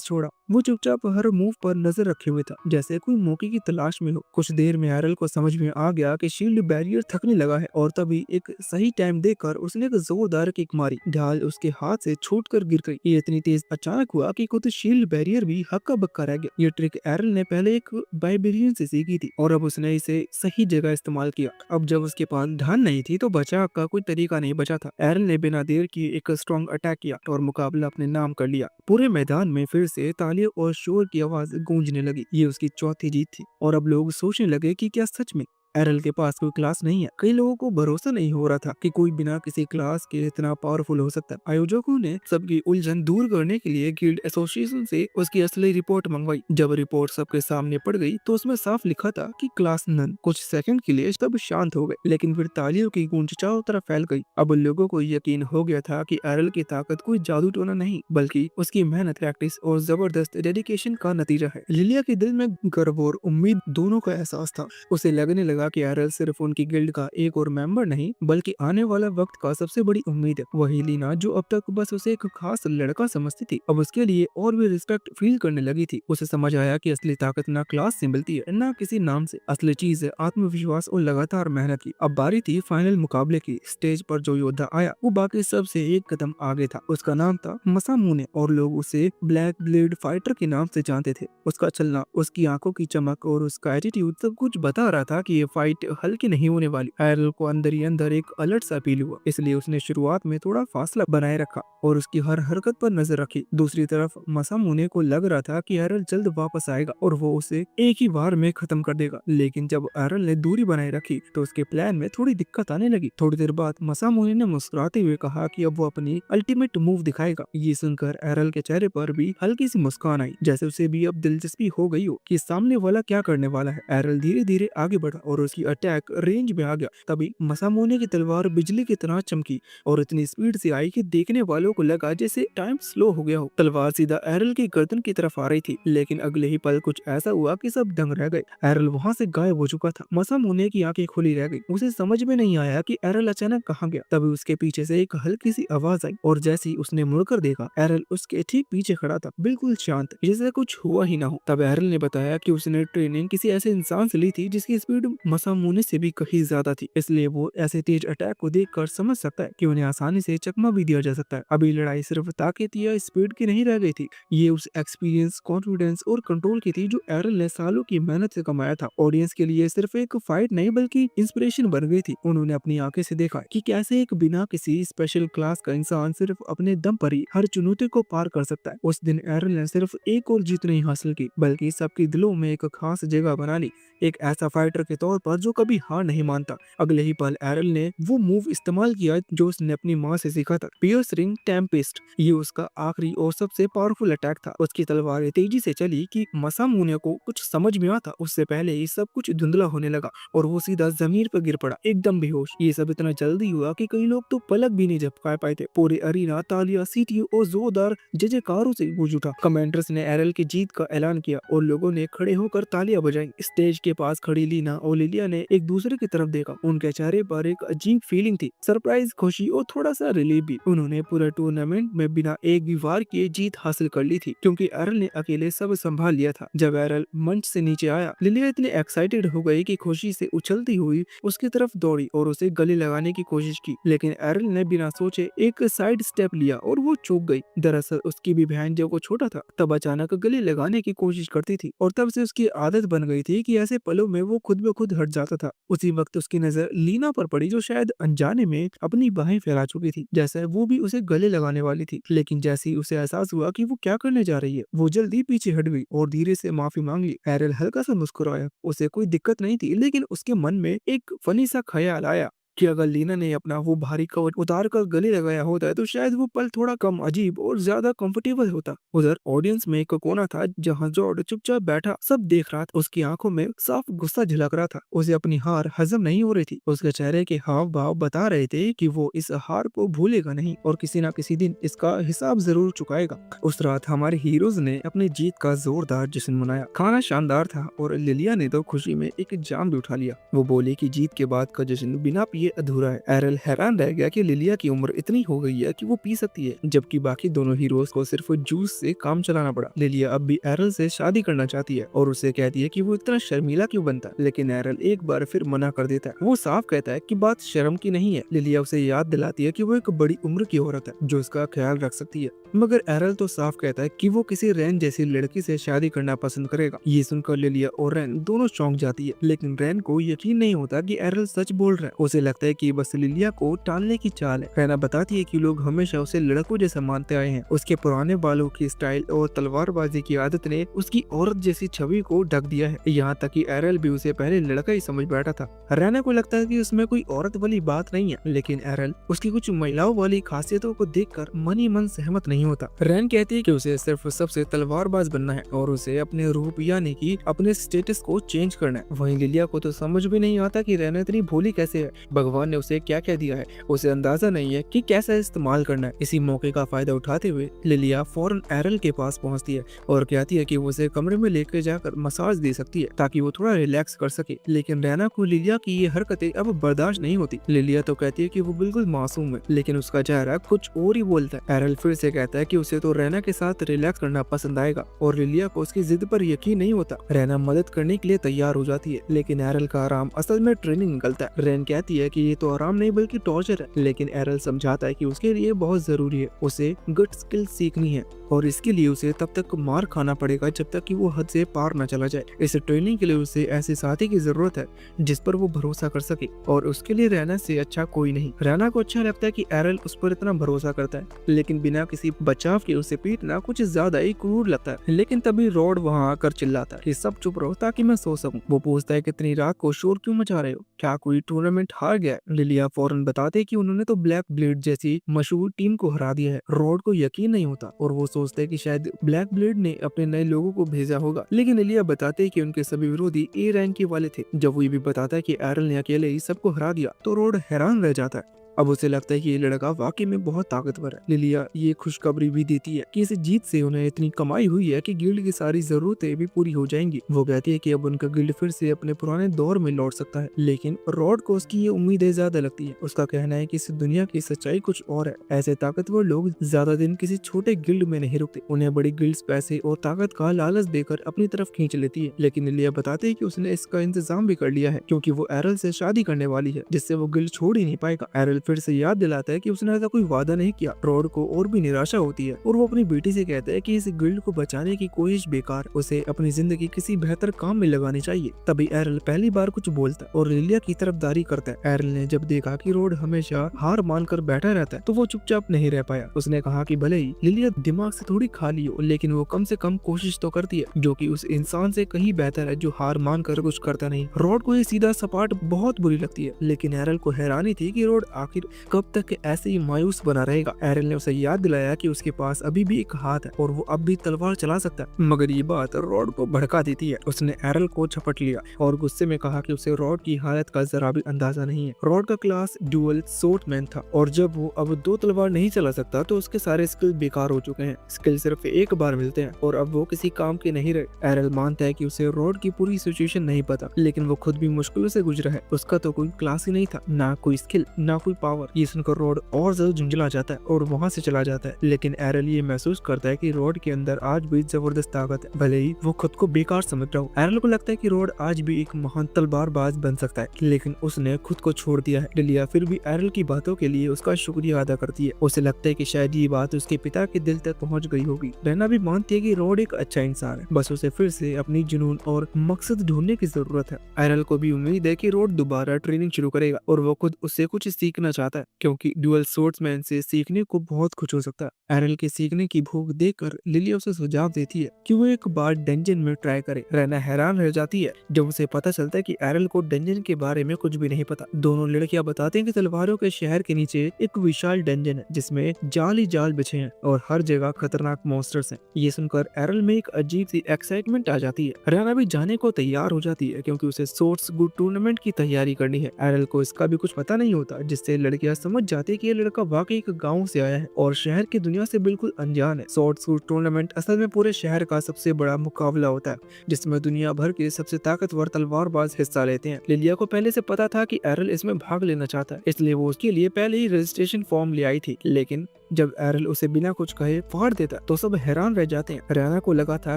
छोड़ा। वो चुपचाप हर मूव पर नजर रखे हुए था, जैसे कोई मौके की तलाश में हो। कुछ देर में एरल को समझ में आ गया कि शील्ड बैरियर थकने लगा है और तभी एक सही टाइम देखकर उसने एक जोरदार किक मारी। ढाल उसके हाथ से छूटकर गिर गई। ये इतनी तेज अचानक हुआ कि खुद शील्ड बैरियर भी हक्का बक्का रह गया। ये ट्रिक एरल ने पहले एक बाइबेरियन से सीखी थी और अब उसने इसे सही जगह इस्तेमाल किया। अब जब उसके पास ढाल नहीं थी तो बचाव का कोई तरीका नहीं बचा था। एरल ने बिना देर किए एक स्ट्रॉन्ग अटैक किया और मुकाबला अपने नाम कर लिया। पूरे मैदान में फिर से तालियों और शोर की आवाज गूंजने लगी। ये उसकी चौथी जीत थी और अब लोग सोचने लगे कि क्या सच में एरल के पास कोई क्लास नहीं है। कई लोगों को भरोसा नहीं हो रहा था कि कोई बिना किसी क्लास के इतना पावरफुल हो सकता है। आयोजकों ने सबकी उलझन दूर करने के लिए गिल्ड एसोसिएशन से उसकी असली रिपोर्ट मंगवाई। जब रिपोर्ट सबके सामने पड़ गई तो उसमें साफ लिखा था कि क्लास नन। कुछ सेकंड के लिए सब शांत हो गए, लेकिन फिर तालियों की गूंज चारों तरफ फैल गई। अब लोगों को यकीन हो गया था कि एरल की ताकत कोई जादू टोना नहीं बल्कि उसकी मेहनत, प्रैक्टिस और जबरदस्त डेडिकेशन का नतीजा है। लिलिया के दिल में गर्व और उम्मीद दोनों का एहसास था। उसे लगने लगा लगा कि एरल सिर्फ उनकी गिल्ड का एक और मेंबर नहीं बल्कि आने वाला वक्त का सबसे बड़ी उम्मीद है। वही लीना जो अब तक बस उसे एक खास लड़का समझती थी, अब उसके लिए और भी रिस्पेक्ट फील करने लगी थी। उसे समझ आया कि असली ताकत ना क्लास से मिलती है ना किसी नाम से, असली चीज है आत्मविश्वास और लगातार मेहनत की। अब बारी थी फाइनल मुकाबले की। स्टेज पर जो योद्धा आया वो बाकी सब से एक कदम आगे था। उसका नाम था मसामुने और लोग उसे ब्लैक ब्लेड फाइटर के नाम से जानते थे। उसका चलना, उसकी आंखों की चमक और उसका एटीट्यूड सब कुछ बता रहा था कि ये फाइट हल्की नहीं होने वाली। एरल को अंदर ही अंदर एक अलर्ट सा फील हुआ, इसलिए उसने शुरुआत में थोड़ा फासला बनाए रखा और उसकी हर हरकत पर नजर रखी। दूसरी तरफ मसामुने को लग रहा था कि एरल जल्द वापस आएगा और वो उसे एक ही बार में खत्म कर देगा, लेकिन जब एरल ने दूरी बनाए रखी तो उसके प्लान में थोड़ी दिक्कत आने लगी। थोड़ी देर बाद मसामुने ने मुस्कुराते हुए कहा कि अब वो अपनी अल्टीमेट मूव दिखाएगा। ये सुनकर एरल के चेहरे पर भी हल्की सी मुस्कान आई, जैसे उसे भी अब दिलचस्पी हो गई हो कि सामने वाला क्या करने वाला है। एरल धीरे धीरे आगे बढ़ा और उसकी अटैक रेंज में आ गया। तभी मसामुने की तलवार बिजली की तरह चमकी और इतनी स्पीड से आई कि देखने वालों को लगा जैसे टाइम स्लो हो गया हो। तलवार सीधा एरल की गर्दन की तरफ आ रही थी, लेकिन अगले ही पल कुछ ऐसा हुआ कि सब दंग रह गए। एरल वहां से गायब हो चुका था। मसामुने की आंखें खुली रह गई। उसे समझ में नहीं आया कि एरल अचानक कहाँ गया। तभी उसके पीछे से एक हल्की सी आवाज आई और जैसे ही उसने मुड़कर देखा, एरल उसके ठीक पीछे खड़ा था, बिल्कुल शांत, जैसे कुछ हुआ ही ना हो। तब एरल ने बताया कि उसने ट्रेनिंग किसी ऐसे इंसान से ली थी जिसकी स्पीड मसामुने से भी कहीं ज्यादा थी, इसलिए वो ऐसे तेज अटैक को देखकर समझ सकता है कि उन्हें आसानी से चकमा भी दिया जा सकता है। अभी लड़ाई सिर्फ ताकत या स्पीड की नहीं रह गई थी, ये उस एक्सपीरियंस, कॉन्फिडेंस और कंट्रोल की थी जो एरल ने सालों की मेहनत से कमाया था। ऑडियंस के लिए सिर्फ एक फाइट नहीं बल्कि इंस्पिरेशन बन गई थी। उन्होंने अपनी आंखें से देखा कि कैसे एक बिना किसी स्पेशल क्लास का इंसान सिर्फ अपने दम पर ही हर चुनौती को पार कर सकता है। उस दिन एरल ने सिर्फ एक और जीत नहीं हासिल की बल्कि सबके दिलों में एक खास जगह बना ली, एक ऐसा फाइटर के तौर पर जो कभी हार नहीं मानता। अगले ही पल एरल ने वो मूव इस्तेमाल किया जो उसने अपनी माँ से सीखा था, पियर्सिंग टेम्पेस्ट। ये उसका आखिरी और सबसे पावरफुल अटैक था। उसकी तलवार तेजी से चली कि मसामुने को कुछ समझ में आता उससे पहले ही सब कुछ धुंधला होने लगा और वो सीधा जमीन पर गिर पड़ा, एकदम बेहोश। ये सब इतना जल्दी हुआ कि कई लोग तो पलक भी नहीं झपका पाए थे। पूरे अरीना तालियां, सीटी और जोरदार जयकारों से गूंज उठा। कमेंटर्स ने एरल की जीत का ऐलान किया और लोगों ने खड़े होकर तालियां बजाई। स्टेज के पास खड़ी लीना और लिलिया ने एक दूसरे की तरफ देखा। उनके चेहरे पर एक अजीब फीलिंग थी, सरप्राइज, खुशी और थोड़ा सा रिलीफ भी। उन्होंने पूरे टूर्नामेंट में बिना एक भी वार किए जीत हासिल कर ली थी क्योंकि एरल ने अकेले सब संभाल लिया था। जब एरल मंच से नीचे आया, लिलिया इतनी एक्साइटेड हो गई कि खुशी से उछलती हुई उसकी तरफ दौड़ी और उसे गले लगाने की कोशिश की, लेकिन एरल ने बिना सोचे एक साइड स्टेप लिया और वो चूक गई। दरअसल उसकी भी बहन जब वो छोटा था तब अचानक गले लगाने की कोशिश करती थी और तब से उसकी आदत बन गई थी कि ऐसे पलों में वो खुद ब खुद हट जाता था। उसी वक्त उसकी नजर लीना पर पड़ी जो शायद अनजाने में अपनी बाहें फैला चुकी थी, जैसे वो भी उसे गले लगाने वाली थी। लेकिन जैसे ही उसे एहसास हुआ कि वो क्या करने जा रही है, वो जल्दी पीछे हट गई और धीरे से माफी मांग ली। एरल हल्का सा मुस्कुराया, उसे कोई दिक्कत नहीं थी, लेकिन उसके मन में एक फनी सा ख्याल आया कि अगर लीना ने अपना वो भारी कवच उतार कर गले लगाया होता तो शायद वो पल थोड़ा कम अजीब और ज्यादा कंफर्टेबल होता। उधर ऑडियंस में एक कोना था जहां जॉर्ड चुपचाप बैठा सब देख रहा था। उसकी आंखों में साफ गुस्सा झलक रहा था, उसे अपनी हार हजम नहीं हो रही थी। उसके चेहरे के हाव भाव बता रहे थे कि वो इस हार को भूलेगा नहीं और किसी न किसी दिन इसका हिसाब जरूर चुकाएगा। उस रात हमारे हीरोज ने अपनी जीत का जोरदार जश्न मनाया। खाना शानदार था और लिलिया ने तो खुशी में एक जाम भी उठा लिया। वो बोली कि जीत के बाद का जश्न बिना पिए अधूरा है। एरल हैरान रह गया कि लिलिया की उम्र इतनी हो गई है कि वो पी सकती है, जबकि बाकी दोनों हीरोज को सिर्फ जूस से काम चलाना पड़ा। लिलिया अब भी एरल से शादी करना चाहती है और उसे कहती है कि वो इतना शर्मीला क्यों बनता है, लेकिन एरल एक बार फिर मना कर देता है। वो साफ कहता है कि बात शर्म की नहीं है। लिलिया उसे याद दिलाती है कि वो एक बड़ी उम्र की औरत है जो उसका ख्याल रख सकती है, मगर एरल तो साफ कहता है कि वो किसी रैन जैसी लड़की से शादी करना पसंद करेगा। ये सुनकर लिलिया और रैन दोनों चौंक जाती है, लेकिन रैन को यकीन नहीं होता कि एरल सच बोल रहा है। उसे लगता है कि बस लिलिया को टालने की चाल है। रैना बताती है कि लोग हमेशा उसे लड़कों जैसा मानते आए हैं। उसके पुराने बालों की स्टाइल और तलवारबाजी की आदत ने उसकी औरत जैसी छवि को ढक दिया है, यहाँ तक कि एरल भी उसे पहले लड़का ही समझ बैठा था। रैना को लगता है कि उसमें कोई औरत वाली बात नहीं है, लेकिन एरल उसकी कुछ महिलाओं वाली खासियतों को देखकर मन ही मन सहमत नहीं होता। रैन कहती है कि उसे सिर्फ सबसे तलवारबाज बनना है और उसे अपने रूप यानी कि अपने स्टेटस को चेंज करना है। वहीं लिलिया को तो समझ भी नहीं आता कि रैना इतनी भोली कैसे है, भगवान ने उसे क्या क्या दिया है, उसे अंदाजा नहीं है कि कैसे इस्तेमाल करना है। इसी मौके का फायदा उठाते हुए लिलिया फौरन एरल के पास पहुंचती है और कहती है कि वो उसे कमरे में लेकर जाकर मसाज दे सकती है ताकि वो थोड़ा रिलैक्स कर सके। लेकिन रैना को लिलिया की ये हरकतें अब बर्दाश्त नहीं होती। लिलिया तो कहती है कि वो बिल्कुल मासूम है, लेकिन उसका चेहरा कुछ और ही बोलता है। एरल फिर से कहता है कि उसे तो रैना के साथ रिलैक्स करना पसंद आएगा और लिलिया को उसकी जिद पर यकीन नहीं होता। रैना मदद करने के लिए तैयार हो जाती है, लेकिन एरल का आराम असल में ट्रेनिंग निकलता है। रैन कहती है कि ये तो आराम नहीं बल्कि टॉर्चर है, लेकिन एरल समझाता है कि उसके लिए बहुत जरूरी है, उसे गुड स्किल सीखनी है और इसके लिए उसे तब तक मार खाना पड़ेगा जब तक कि वो हद से पार न चला जाए। इस ट्रेनिंग के लिए उसे ऐसे साथी की जरूरत है जिस पर वो भरोसा कर सके और उसके लिए रैना से अच्छा कोई नहीं। रैना को अच्छा लगता है कि एरल उस पर इतना भरोसा करता है, लेकिन बिना किसी बचाव के उसे पीटना कुछ ज्यादा ही क्रूर लगता है। लेकिन तभी रॉड वहाँ आकर चिल्लाता है कि सब चुप रहो ताकि मैं सो सकूं। वो पूछता है कि इतनी रात को शोर क्यों मचा रहे हो, क्या कोई टूर्नामेंट हार गया है? लिलिया फौरन बताते कि उन्होंने तो ब्लैक ब्लेड जैसी मशहूर टीम को हरा दिया है। रॉड को यकीन नहीं होता और वो सोचते हैं कि शायद ब्लैक ब्लेड ने अपने नए लोगों को भेजा होगा, लेकिन लिलिया बताते हैं कि उनके सभी विरोधी ए रैंक के वाले थे। जब वो ये भी बताता है कि एरल ने अकेले ही सबको हरा दिया तो रॉड हैरान रह जाता है। अब उसे लगता है कि ये लड़का वाकई में बहुत ताकतवर है। लिलिया ये खुशखबरी भी देती है कि इस जीत से उन्हें इतनी कमाई हुई है कि गिल्ड की सारी जरूरतें भी पूरी हो जाएंगी। वो कहती है कि अब उनका गिल्ड फिर से अपने पुराने दौर में लौट सकता है, लेकिन रॉड को उसकी ये उम्मीदें ज्यादा लगती है। उसका कहना है कि इस दुनिया की सच्चाई कुछ और है। ऐसे ताकतवर लोग ज्यादा दिन किसी छोटे गिल्ड में नहीं रुकते, उन्हें बड़ी गिल्ड्स पैसे और ताकत का लालच देकर अपनी तरफ खींच लेती है। लेकिन लिलिया बताती है कि उसने इसका इंतजाम भी कर लिया है क्योंकि वो एरल से शादी करने वाली है, जिससे वो गिल्ड छोड़ ही नहीं पाएगा। एरल फिर से याद दिलाता है कि उसने ऐसा कोई वादा नहीं किया। रॉड को और भी निराशा होती है और वो अपनी बेटी से कहता है कि इस गिल्ड को बचाने की कोशिश बेकार, उसे अपनी जिंदगी किसी बेहतर काम में लगानी चाहिए। तभी एरल पहली बार कुछ बोलता है और लिलिया की तरफदारी करता है। एरल ने जब देखा कि रॉड हमेशा हार मानकर बैठा रहता है तो वो चुपचाप नहीं रह पाया। उसने कहा कि भले ही लिलिया दिमाग से थोड़ी खाली हो, लेकिन वो कम से कम कोशिश तो करती है, जो कि उस इंसान से कहीं बेहतर है जो हार मानकर कुछ करता नहीं। रॉड को ये सीधा सपाट बहुत बुरी लगती है, लेकिन एरल को हैरानी थी कि रॉड आखिर कब तक ऐसे ही मायूस बना रहेगा। एरल ने उसे याद दिलाया कि उसके पास अभी भी एक हाथ है और वो अब भी तलवार चला सकता है, मगर ये बात रॉड को भड़का देती है। उसने एरल को झपट लिया और गुस्से में कहा कि उसे रॉड की हालत का जरा भी अंदाजा नहीं है। रॉड का क्लास ड्यूअल स्वॉर्डमैन था और जब वो अब 2 तलवार नहीं चला सकता तो उसके सारे स्किल बेकार हो चुके हैं। स्किल सिर्फ एक बार मिलते हैं और अब वो किसी काम के नहीं रहे। एरल मानता है कि उसे रॉड की पूरी सिचुएशन नहीं पता, लेकिन वो खुद भी मुश्किलों से गुजरा है। उसका तो कोई क्लास ही नहीं था, ना कोई स्किल ना कोई पावर। ये सुनकर रॉड और ज्यादा झुंझला जाता है और वहाँ से चला जाता है। लेकिन एरल ये महसूस करता है कि रॉड के अंदर आज भी जबरदस्त ताकत है, भले ही वो खुद को बेकार समझ रहा हो। एरल को लगता है कि रॉड आज भी एक महान तलवारबाज बन सकता है, लेकिन उसने खुद को छोड़ दिया है। लिलिया फिर भी एरल की बातों के लिए उसका शुक्रिया अदा करती है। उसे लगता है कि शायद ये बात उसके पिता के दिल तक पहुंच गई होगी। रैना भी मानती है कि रॉड एक अच्छा इंसान है, बस उसे फिर से अपनी जुनून और मकसद ढूंढने की जरूरत है। एरल को भी उम्मीद है कि रॉड दोबारा ट्रेनिंग शुरू करेगा और वो खुद उससे कुछ सीखना चाहता है, क्योंकि ड्यूअल स्वॉर्ड्समैन से सीखने को बहुत कुछ हो सकता है। एरल के सीखने की भूख देखकर लिलिया उसे सुझाव देती है कि वो एक बार डंजन में ट्राई करे। रैना हैरान रह जाती है जब उसे पता चलता है कि एरल को डंजन के बारे में कुछ भी नहीं पता। दोनों लड़कियां बताती हैं कि तलवारों के शहर के नीचे एक विशाल डंजन है जिसमें जाल ही जाल बिछे हैं और हर जगह खतरनाक मॉन्स्टर्स हैं। ये सुनकर एरल में एक अजीब सी एक्साइटमेंट आ जाती है। रैना भी जाने को तैयार हो जाती है क्योंकि उसे सोर्ट्स गुड टूर्नामेंट की तैयारी करनी है। एरल को इसका भी कुछ पता नहीं होता, जिससे लड़कियां समझ जाती है कि ये लड़का वाकई एक गाँव से आया है और शहर की दुनिया से बिल्कुल अनजान है। शॉर्ट शूट टूर्नामेंट असल में पूरे शहर का सबसे बड़ा मुकाबला होता है, जिसमें दुनिया भर के सबसे ताकतवर तलवारबाज हिस्सा लेते हैं। लिलिया को पहले से पता था कि एरल इसमें भाग लेना चाहता है, इसलिए वो उसके लिए पहले ही रजिस्ट्रेशन फॉर्म ले आई थी। लेकिन जब एरल उसे बिना कुछ कहे फाड़ देता तो सब हैरान रह जाते हैं। रैना को लगा था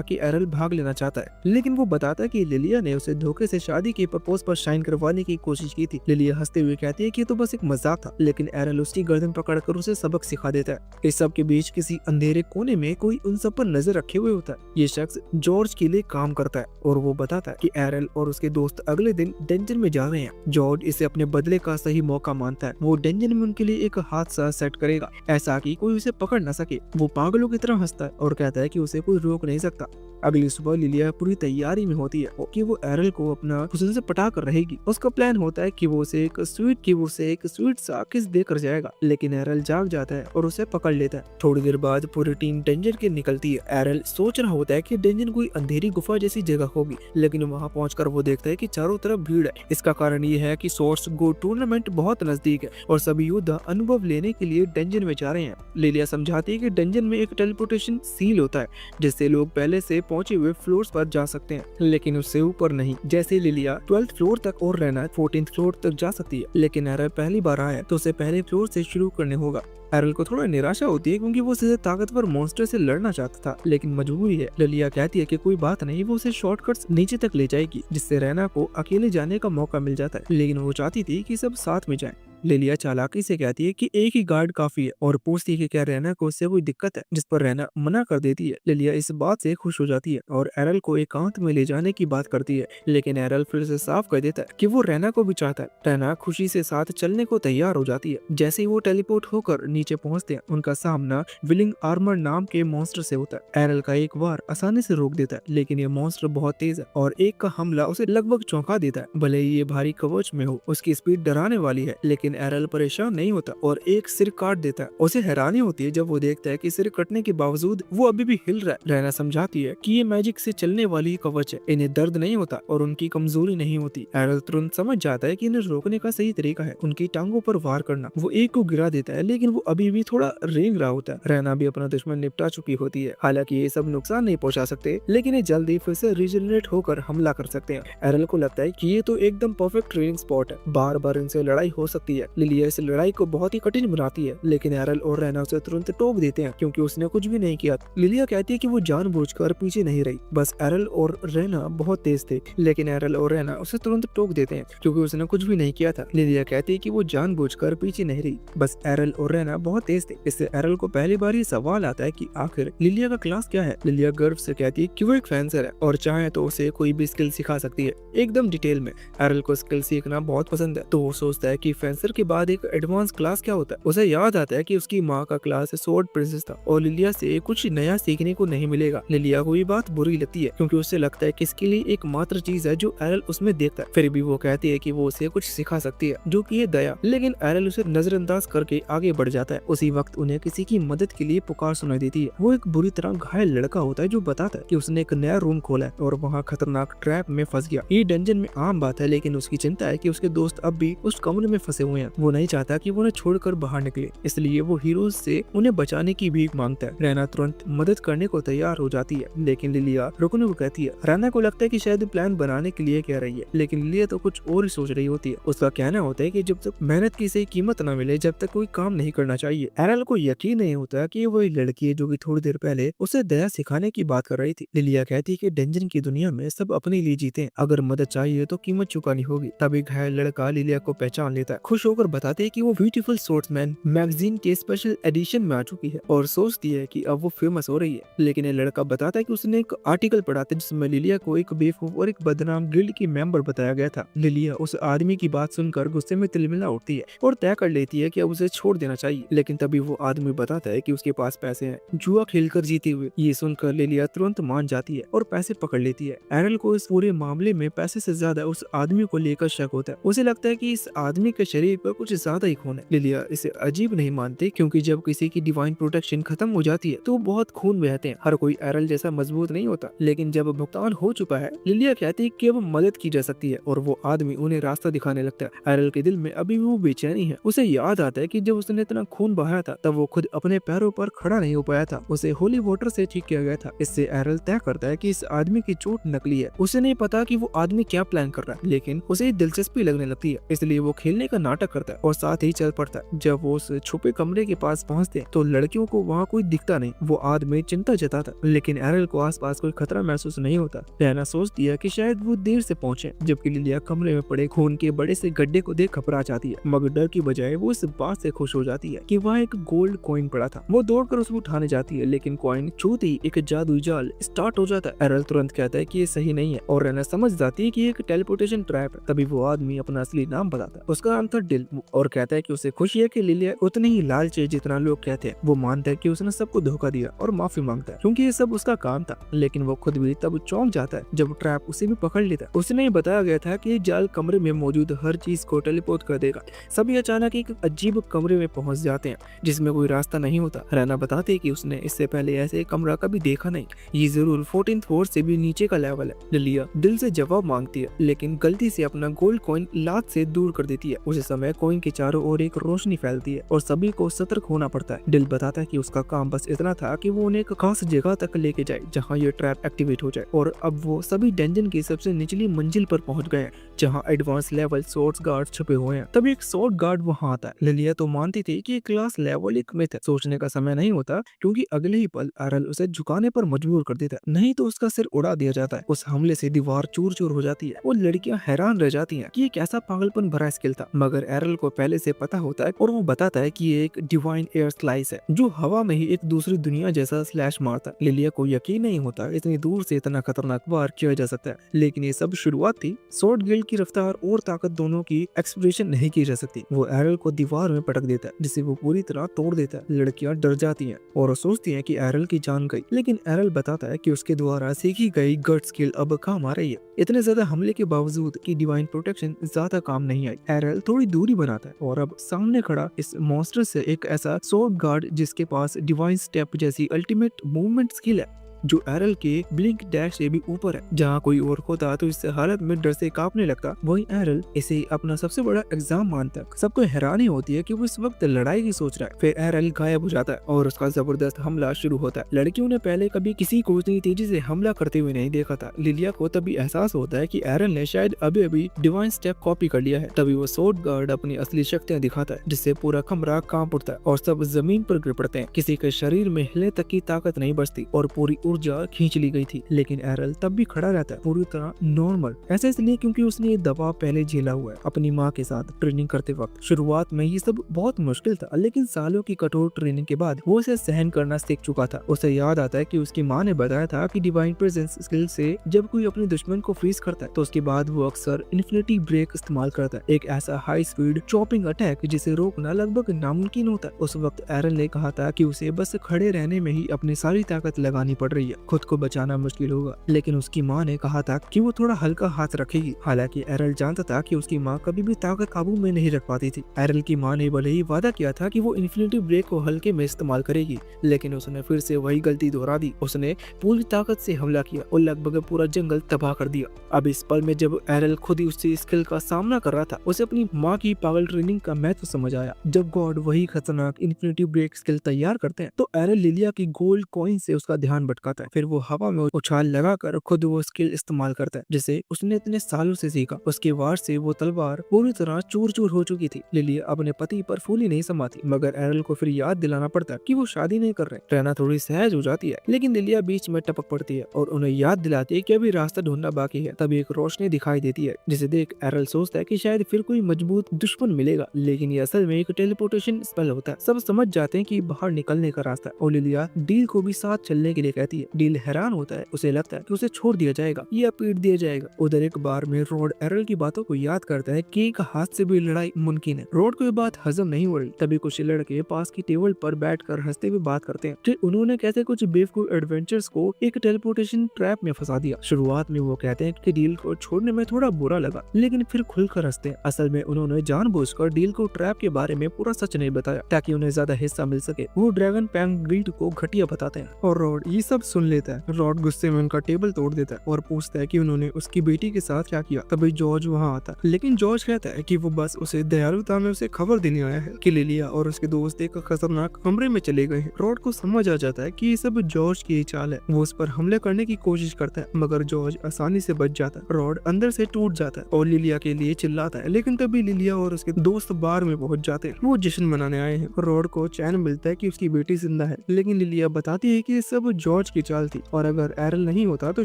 कि एरल भाग लेना चाहता है, लेकिन वो बताता कि लिलिया ने उसे धोखे से शादी के प्रपोज पर साइन करवाने की कोशिश की थी। लिलिया हंसते हुए कहती है कि तो बस एक मजाक था, लेकिन एरल उसकी गर्दन पकड़कर उसे सबक सिखा देता है। इस सब के बीच किसी अंधेरे कोने में कोई उन सब पर नजर रखे हुए होता है। ये शख्स जॉर्ज के लिए काम करता है और वो बताता है कि एरल और उसके दोस्त अगले दिन डंजन में जा रहे हैं। जॉर्ज इसे अपने बदले का सही मौका मानता है। वो डंजन में उनके लिए एक हादसा सेट करेगा। ऐसा ताकि कोई उसे पकड़ न सके। वो पागलों की तरह हंसता है और कहता है कि उसे कोई रोक नहीं सकता। अगली सुबह लिलिया पूरी तैयारी में होती है कि वो एरल को अपना हुस्न से पटा कर रहेगी। उसका प्लान होता है कि वो उसे एक स्वीट सा किस देकर जाएगा, लेकिन एरल जाग जाता है और उसे पकड़ लेता है। थोड़ी देर बाद पूरी टीम डेंजन के निकलती है। एरल सोच रहा होता है कि डेंजन कोई अंधेरी गुफा जैसी जगह होगी, लेकिन वहाँ पहुंचकर वो देखता है कि चारों तरफ भीड़ है। इसका कारण ये है कि सोर्स गो टूर्नामेंट बहुत नजदीक है और सभी योद्धा अनुभव लेने के लिए डेंजन में जा रहे हैं। लिलिया समझाती है कि डेंजन में एक टेलीपोर्टेशन सील होता है जिससे लोग पहले से पहुंचे हुए फ्लोर्स पर जा सकते हैं, लेकिन उससे ऊपर नहीं। जैसे लिलिया 12th फ्लोर तक और रहना 14th फ्लोर तक जा सकती है, लेकिन एरल पहली बार आया है तो उसे पहले फ्लोर से शुरू करने होगा। एरल को थोड़ा निराशा होती है क्योंकि वो सीधे ताकतवर मॉन्स्टर से लड़ना चाहता था, लेकिन मजबूरी है। लिलिया कहती है कि कोई बात नहीं, वो उसे शॉर्टकट्स नीचे तक ले जाएगी जिससे रैना को अकेले जाने का मौका मिल जाता है, लेकिन वो चाहती थी कि सब साथ में जाएं। लिलिया चालाकी से कहती है कि एक ही गार्ड काफी है और पूछती है कि क्या रैना को उससे कोई दिक्कत है, जिस पर रैना मना कर देती है। लिलिया इस बात से खुश हो जाती है और एरल को एकांत में ले जाने की बात करती है, लेकिन एरल फिर से साफ कर देता है कि वो रैना को भी चाहता है। रैना खुशी से साथ चलने को तैयार हो जाती है। जैसे ही वो टेलीपोर्ट होकर नीचे पहुंचते हैं, उनका सामना विलिंग आर्मर नाम के मॉन्स्टर से होता है। एरल का एक बार आसानी से रोक देता है, लेकिन ये मॉन्स्टर बहुत तेज है और एक का हमला उसे लगभग चौंका देता है। भले ही ये भारी कवच में हो, उसकी स्पीड डराने वाली है, लेकिन एरल परेशान नहीं होता और एक सिर काट देता है। उसे हैरानी होती है जब वो देखता है कि सिर कटने के बावजूद वो अभी भी हिल रहा है। रैना समझाती है कि ये मैजिक से चलने वाली कवच है, इन्हें दर्द नहीं होता और उनकी कमजोरी नहीं होती। एरल तुरंत समझ जाता है कि इन्हें रोकने का सही तरीका है उनकी टांगों पर वार करना। वो एक को गिरा देता है, लेकिन वो अभी भी थोड़ा रेंग रहा होता है। रैना भी अपना दुश्मन निपटा चुकी होती है। हालांकि ये सब नुकसान नहीं पहुंचा सकते, लेकिन ये जल्दी फिर से रिजनरेट होकर हमला कर सकते हैं। एरल को लगता है कि ये तो एकदम परफेक्ट ट्रेनिंग स्पॉट है, बार बार इनसे लड़ाई हो सकती है। लिलिया इस लड़ाई को बहुत ही कठिन बनाती है, लेकिन एरल और रैना उसे तुरंत टोक देते हैं क्योंकि उसने कुछ भी नहीं किया। लिलिया कहती है कि वो जानबूझकर पीछे नहीं रही, बस एरल और रैना बहुत तेज थे, लेकिन एरल और रैना उसे तुरंत टोक देते हैं क्योंकि उसने कुछ भी नहीं किया था। लिलिया कहती है कि वो जानबूझकर पीछे नहीं रही, बस एरल और रैना बहुत तेज थे। इससे एरल को पहली बार ये सवाल आता है कि आखिर लिलिया का क्लास क्या है। लिलिया गर्व से कहती है कि वो एक फेंसर है और चाहे तो उसे कोई भी स्किल सिखा सकती है, एकदम डिटेल में। एरल को स्किल सीखना बहुत पसंद है, तो वो सोचता है कि फेंसर के बाद एक एडवांस क्लास क्या होता है। उसे याद आता है कि उसकी माँ का क्लास स्वॉर्ड प्रिंसेस था और लिलिया से कुछ नया सीखने को नहीं मिलेगा। लिलिया को ये बात बुरी लगती है क्योंकि उसे लगता है कि इसके लिए एकमात्र चीज है जो एरल उसमें देखता है। फिर भी वो कहती है कि वो उसे कुछ सिखा सकती है, जो कि है दया, लेकिन एरल उसे नजरअंदाज करके आगे बढ़ जाता है। उसी वक्त उन्हें किसी की मदद के लिए पुकार सुनाई देती है। वो एक बुरी तरह घायल लड़का होता है जो बताता है कि उसने एक नया रूम खोला है और वहाँ खतरनाक ट्रैप में फंस गया। ये डंजन में आम बात है, लेकिन उसकी चिंता है कि उसके दोस्त अब भी उस कमरे में फंसे हुए हैं। वो नहीं चाहता कि वो उन्हें छोड़कर बाहर निकले, इसलिए वो हीरोज से उन्हें बचाने की भीख मांगता है। रैना तुरंत मदद करने को तैयार हो जाती है, लेकिन लिलिया रुकने को कहती है। रैना को लगता है कि शायद प्लान बनाने के लिए कह रही है, लेकिन लिलिया तो कुछ और ही सोच रही होती है। उसका कहना होता है कि जब तक मेहनत की सही कीमत न मिले, जब तक कोई काम नहीं करना चाहिए। एरल को यकीन नहीं होता कि वही लड़की है जो कि थोड़ी देर पहले उसे दया सिखाने की बात कर रही थी। लिलिया कहती है कि डेंजन की दुनिया में सब अपने लिए जीते हैं, अगर मदद चाहिए तो कीमत चुकानी होगी। तभी घायल लड़का लिलिया को पहचान लेता है। खुश होकर बताते हैं कि वो ब्यूटीफुल स्पोर्ट्समैन मैगजीन के स्पेशल एडिशन में आ चुकी है और सोचती है कि अब वो फेमस हो रही है। लेकिन ये लड़का बताता है कि उसने एक आर्टिकल पढ़ा था जिसमें लिलिया को एक बेवकूफ और एक बदनाम गिल्ड की मेंबर बताया गया था। लिलिया उस आदमी की बात सुनकर गुस्से में तिलमिला उठती है और तय कर लेती है कि अब उसे छोड़ देना चाहिए, लेकिन तभी वो आदमी बताता है कि उसके पास पैसे हैं, जुआ खेलकर जीते हुए। ये सुनकर लिलिया तुरंत मान जाती है और पैसे पकड़ लेती है। एरल को इस पूरे मामले में पैसे से ज्यादा उस आदमी को लेकर शक होता है। उसे लगता है कि इस आदमी के शरीर पर कुछ ज्यादा ही खून है। लिलिया इसे अजीब नहीं मानती क्योंकि जब किसी की डिवाइन प्रोटेक्शन खत्म हो जाती है तो बहुत खून बहते हैं। हर कोई एरल जैसा मजबूत नहीं होता, लेकिन जब भुगतान हो चुका है, लिलिया कहती है कि अब मदद की जा सकती है और वो आदमी उन्हें रास्ता दिखाने लगता है। एरल के दिल में अभी भी वो बेचैनी है। उसे याद आता है कि जब उसने इतना खून बहाया था तब वो खुद अपने पैरों पर खड़ा नहीं हो पाया था, उसे होली वाटर से ठीक किया गया था। इससे एरल तय करता है कि इस आदमी की चोट नकली है। उसे नहीं पता कि वो आदमी क्या प्लान कर रहा है, लेकिन उसे दिलचस्पी लगने लगती है, इसलिए वो खेलने का नाटक करता है और साथ ही चल पड़ता है। जब वो उस छुपे कमरे के पास पहुंचते हैं तो लड़कियों को वहाँ कोई दिखता नहीं। वो आदमी चिंता जताता, लेकिन एरल को आसपास कोई खतरा महसूस नहीं होता। रैना सोचती है कि शायद वो देर से पहुंचे, जबकि लिलिया कमरे में पड़े खून के बड़े से गड्ढे को देख घबरा जाती है, मगर डर की बजाय वो इस बात से खुश हो जाती है कि वहाँ एक गोल्ड कॉइन पड़ा था। वो दौड़कर उसको उठाने जाती है, लेकिन कॉइन छूते ही एक जादुई जाल स्टार्ट हो जाता है। एरल तुरंत कहता है कि ये सही नहीं है और रैना समझ जाती है कि एक टेलीपोर्टेशन ट्रैप है। तभी वो आदमी अपना असली नाम बताता है। उसका नाम था दिल और कहता है कि उसे खुशी है कि लिलिया उतनी ही लालची है जितना लोग कहते हैं। वो मानता है कि उसने सबको धोखा दिया और माफी मांगता है क्योंकि ये सब उसका काम था। लेकिन वो खुद भी तब चौंक जाता है जब ट्रैप उसे भी पकड़ लेता है। उसे बताया गया था कि जाल कमरे में मौजूद हर चीज को टेलीपोर्ट कर देगा। सभी अचानक एक अजीब कमरे में पहुंच जाते हैं जिसमें कोई रास्ता नहीं होता। रैना बताते हैं कि उसने इससे पहले ऐसे कमरा कभी देखा नहीं, ये जरूर 14th फ्लोर से भी नीचे का लेवल है। लिलिया दिल से जवाब मांगती है लेकिन गलती से अपना गोल्ड कॉइन लात से दूर कर देती है। उसी समय कॉइन के चारों ओर एक रोशनी फैलती है और सभी को सतर्क होना पड़ता है। दिल बताता है कि उसका काम बस इतना था कि वो उन्हें एक खास जगह तक लेके जाए जहाँ ये ट्रैप एक्टिवेट हो जाए। और अब वो सभी डंजन की सबसे निचली मंजिल पर पहुंच गए हैं जहाँ एडवांस लेवल सोर्स गार्ड छुपे हुए हैं। तभी एक सोर्स गार्ड वहाँ आता है। लिलिया तो मानती थी कि क्लास लेवल एक मिथ है, सोचने का समय नहीं होता क्योंकि अगले ही पल एरल उसे झुकाने पर मजबूर कर देता है, नहीं तो उसका सिर उड़ा दिया जाता है। उस हमले से दीवार चूर चूर हो जाती है और लड़कियां हैरान रह जाती हैं कि ये कैसा पागलपन भरा स्किल था। मगर एरल को पहले से पता होता है और वो बताता है कि ये एक डिवाइन एयर स्लाइस है जो हवा में ही एक दूसरी दुनिया जैसा स्लैश मारता है। लिलिया को यकीन नहीं होता इतनी दूर से इतना खतरनाक वार किया जा सकता है, लेकिन ये सब शुरुआत थी। स्वॉर्ड गिल्ड की रफ्तार और ताकत दोनों की एक्सप्रेशन नहीं की जा सकती। वो एरल को दीवार में पटक देता है जिसे वो पूरी तरह तोड़ देता है। लड़कियां डर जाती हैं और सोचती हैं कि एरल की जान गई, लेकिन एरल बताता है कि उसके द्वारा सीखी गई गट स्किल अब काम आ रही है। इतने ज्यादा हमले के बावजूद कि डिवाइन प्रोटेक्शन ज्यादा काम नहीं आई। एरल थोड़ी दूरी बनाता है और अब सामने खड़ा इस मॉन्स्टर से एक ऐसा स्वॉर्ड गार्ड जिसके पास डिवाइन स्टेप जैसी अल्टीमेट मूवमेंट स्किल है जो एरल के ब्लिंक डैश से भी ऊपर है। जहाँ कोई और होता तो इस हालत में डर से कांपने लगता, वहीं एरल इसे अपना सबसे बड़ा एग्जाम मानता है। सबको हैरानी होती है कि वो इस वक्त लड़ाई की सोच रहा है। फिर एरल गायब हो जाता है और उसका जबरदस्त हमला शुरू होता है। लड़कियों ने पहले कभी किसी को इतनी तेजी से हमला करते हुए नहीं देखा था। लिलिया को तभी एहसास होता है कि एरल ने शायद अभी अभी डिवाइन स्टेप कॉपी कर लिया है। तभी वो स्वॉर्ड गार्ड अपनी असली शक्तियां दिखाता है जिससे पूरा कमरा कांप उठता है और सब जमीन पर गिर पड़ते हैं। किसी के शरीर में हिले तक की ताकत नहीं बचती और पूरी ऊर्जा खींच ली गई थी। लेकिन एरल तब भी खड़ा रहता है पूरी तरह नॉर्मल। ऐसा इसलिए क्योंकि उसने ये दबाव पहले झेला हुआ है अपनी माँ के साथ ट्रेनिंग करते वक्त। शुरुआत में ये सब बहुत मुश्किल था, लेकिन सालों की कठोर ट्रेनिंग के बाद वो इसे सहन करना सीख चुका था। उसे याद आता है कि उसकी माँ ने बताया था कि डिवाइन प्रेजेंस स्किल से जब कोई अपने दुश्मन को फ्रीज करता है तो उसके बाद वो अक्सर इन्फिनिटी ब्रेक इस्तेमाल करता है, एक ऐसा हाई स्पीड चॉपिंग अटैक जिसे रोकना लगभग नामुमकिन होता है। उस वक्त एरल ने कहा था कि उसे बस खड़े रहने में ही अपनी सारी ताकत लगानी पड़ रही है, खुद को बचाना मुश्किल होगा। लेकिन उसकी माँ ने कहा था कि वो थोड़ा हल्का हाथ रखेगी। हालांकि एरल जानता था कि उसकी माँ कभी भी ताकत काबू में नहीं रख पाती थी। एरल की माँ ने भले ही वादा किया था कि वो इन्फिनिटी ब्रेक को हल्के में इस्तेमाल करेगी, लेकिन उसने फिर से वही गलती दोहरा दी। उसने पूरी ताकत से हमला किया और लगभग पूरा जंगल तबाह कर दिया। अब इस पल में जब एरल खुद ही उसी स्किल का सामना कर रहा था, उसे अपनी माँ की पागल ट्रेनिंग का महत्व समझ आया। जब गॉड वही खतरनाक इन्फिनिटी ब्रेक स्किल तैयार करते हैं तो एरल लिलिया की गोल्ड कॉइन से उसका ध्यान भटकाता है। फिर वो हवा में उछाल लगाकर खुद वो स्किल इस्तेमाल करता है जिसे उसने इतने सालों से सीखा। उसके वार से वो तलवार पूरी तरह चूर चूर हो चुकी थी। लिलिया अपने पति पर फूली नहीं समाती, मगर एरल को फिर याद दिलाना पड़ता है कि वो शादी नहीं कर रहे। रहना थोड़ी सहज हो जाती है, लेकिन लिलिया बीच में टपक पड़ती है और उन्हें याद दिलाती है कि अभी रास्ता ढूंढना बाकी है। तभी एक रोशनी दिखाई देती है जिसे देख एरल सोचता है कि शायद फिर कोई मजबूत दुश्मन मिलेगा, लेकिन ये असल में एक टेलीपोर्टेशन स्पेल होता है। सब समझ जाते हैं कि बाहर निकलने का रास्ता है और लिलिया डील को भी साथ चलने के लिए कहती है। डील हैरान होता है, उसे लगता है कि उसे छोड़ दिया जाएगा या पीट दिया जाएगा। उधर एक बार में रोड एरल की बातों को याद करता है कि एक हाथ से भी लड़ाई मुमकिन है। रोड को ये बात हजम नहीं हो रही। तभी कुछ लड़के पास की टेबल पर बैठकर हंसते हुए बात करते हैं कि उन्होंने कैसे कुछ बेवकूफ एडवेंचर्स को एक टेलीपोर्टेशन ट्रैप में फंसा दिया। शुरुआत में वो कहते हैं कि डील को छोड़ने में थोड़ा बुरा लगा, लेकिन फिर खुलकर हंसते हैं। असल में उन्होंने जानबूझकर डील को ट्रैप के बारे में पूरा सच नहीं बताया ताकि उन्हें ज्यादा हिस्सा मिल सके। वो ड्रैगन पैंग ग्रीड को घटिया बताते हैं और रॉड ये सब सुन लेता है। रॉड गुस्से में उनका टेबल तोड़ देता है और पूछता है कि उन्होंने उसकी बेटी के साथ क्या किया। तभी जॉर्ज वहाँ आता है, लेकिन जॉर्ज कहता है कि वो बस उसे दयालुता में उसे खबर देने आया है कि लिलिया और उसके दोस्त एक खतरनाक कमरे में चले गए हैं। रॉड को समझ आ जाता है कि ये सब जॉर्ज की ही चाल है। वो उस पर हमले करने की कोशिश करता है, मगर जॉर्ज आसानी से बच जाता है। रॉड अंदर से टूट जाता है और लिलिया के लिए चिल्लाता है, लेकिन तभी लिलिया और उसके दोस्त बार में पहुंच जाते हैं। वो जश्न मनाने आए हैं। रॉड को चैन मिलता है कि उसकी बेटी जिंदा है, लेकिन लिलिया बताती है कि ये सब जॉर्ज की चाल थी और अगर एरल नहीं होता तो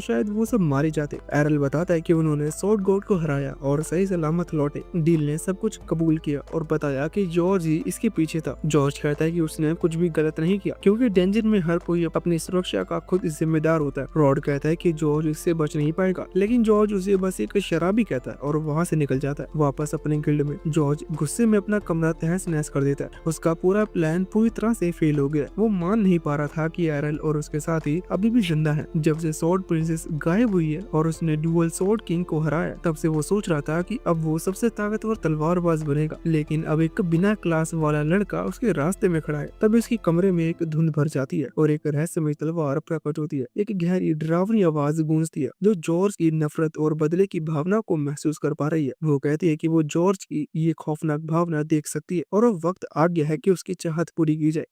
शायद वो सब मारे जाते। एरल बताता है कि उन्होंने स्वॉर्ड गॉड को हराया और सही सलामत लौटे। डील ने सब कुछ कबूल किया और बताया कि जॉर्ज ही इसके पीछे था। जॉर्ज कहता है कि उसने कुछ भी गलत नहीं किया क्योंकि डेंजर में हर कोई अपनी सुरक्षा का खुद जिम्मेदार होता है। रॉड कहता है कि जॉर्ज इससे बच नहीं पाएगा, लेकिन जॉर्ज उसे बस एक शराबी कहता है और वहाँ से निकल जाता है वापस अपने गिल्ड में। जॉर्ज गुस्से में अपना कमरा तहस नहस कर देता है। उसका पूरा प्लान पूरी तरह से फेल हो गया। वो मान नहीं पा रहा था कि एरल और उसके साथी अभी भी जिंदा है। जब से स्वॉर्ड प्रिंसेस गायब हुई है और उसने ड्यूअल स्वॉर्ड किंग को हराया, तब से वो सोच रहा था कि अब वो सबसे ताकतवर तलवारबाज बनेगा, लेकिन अब एक बिना क्लास वाला लड़का उसके रास्ते में खड़ा है। तब इसके कमरे में एक धुंध भर जाती है और एक रहस्यमय तलवार प्रकट होती है। एक गहरी डरावनी आवाज गूंजती है जो जॉर्ज की नफरत और बदले की भावना को महसूस कर पा रही है। वो कहती है कि वो जॉर्ज की ये खौफनाक भावना देख सकती है और अब वक्त आ गया है कि उसकी चाहत पूरी की जाए।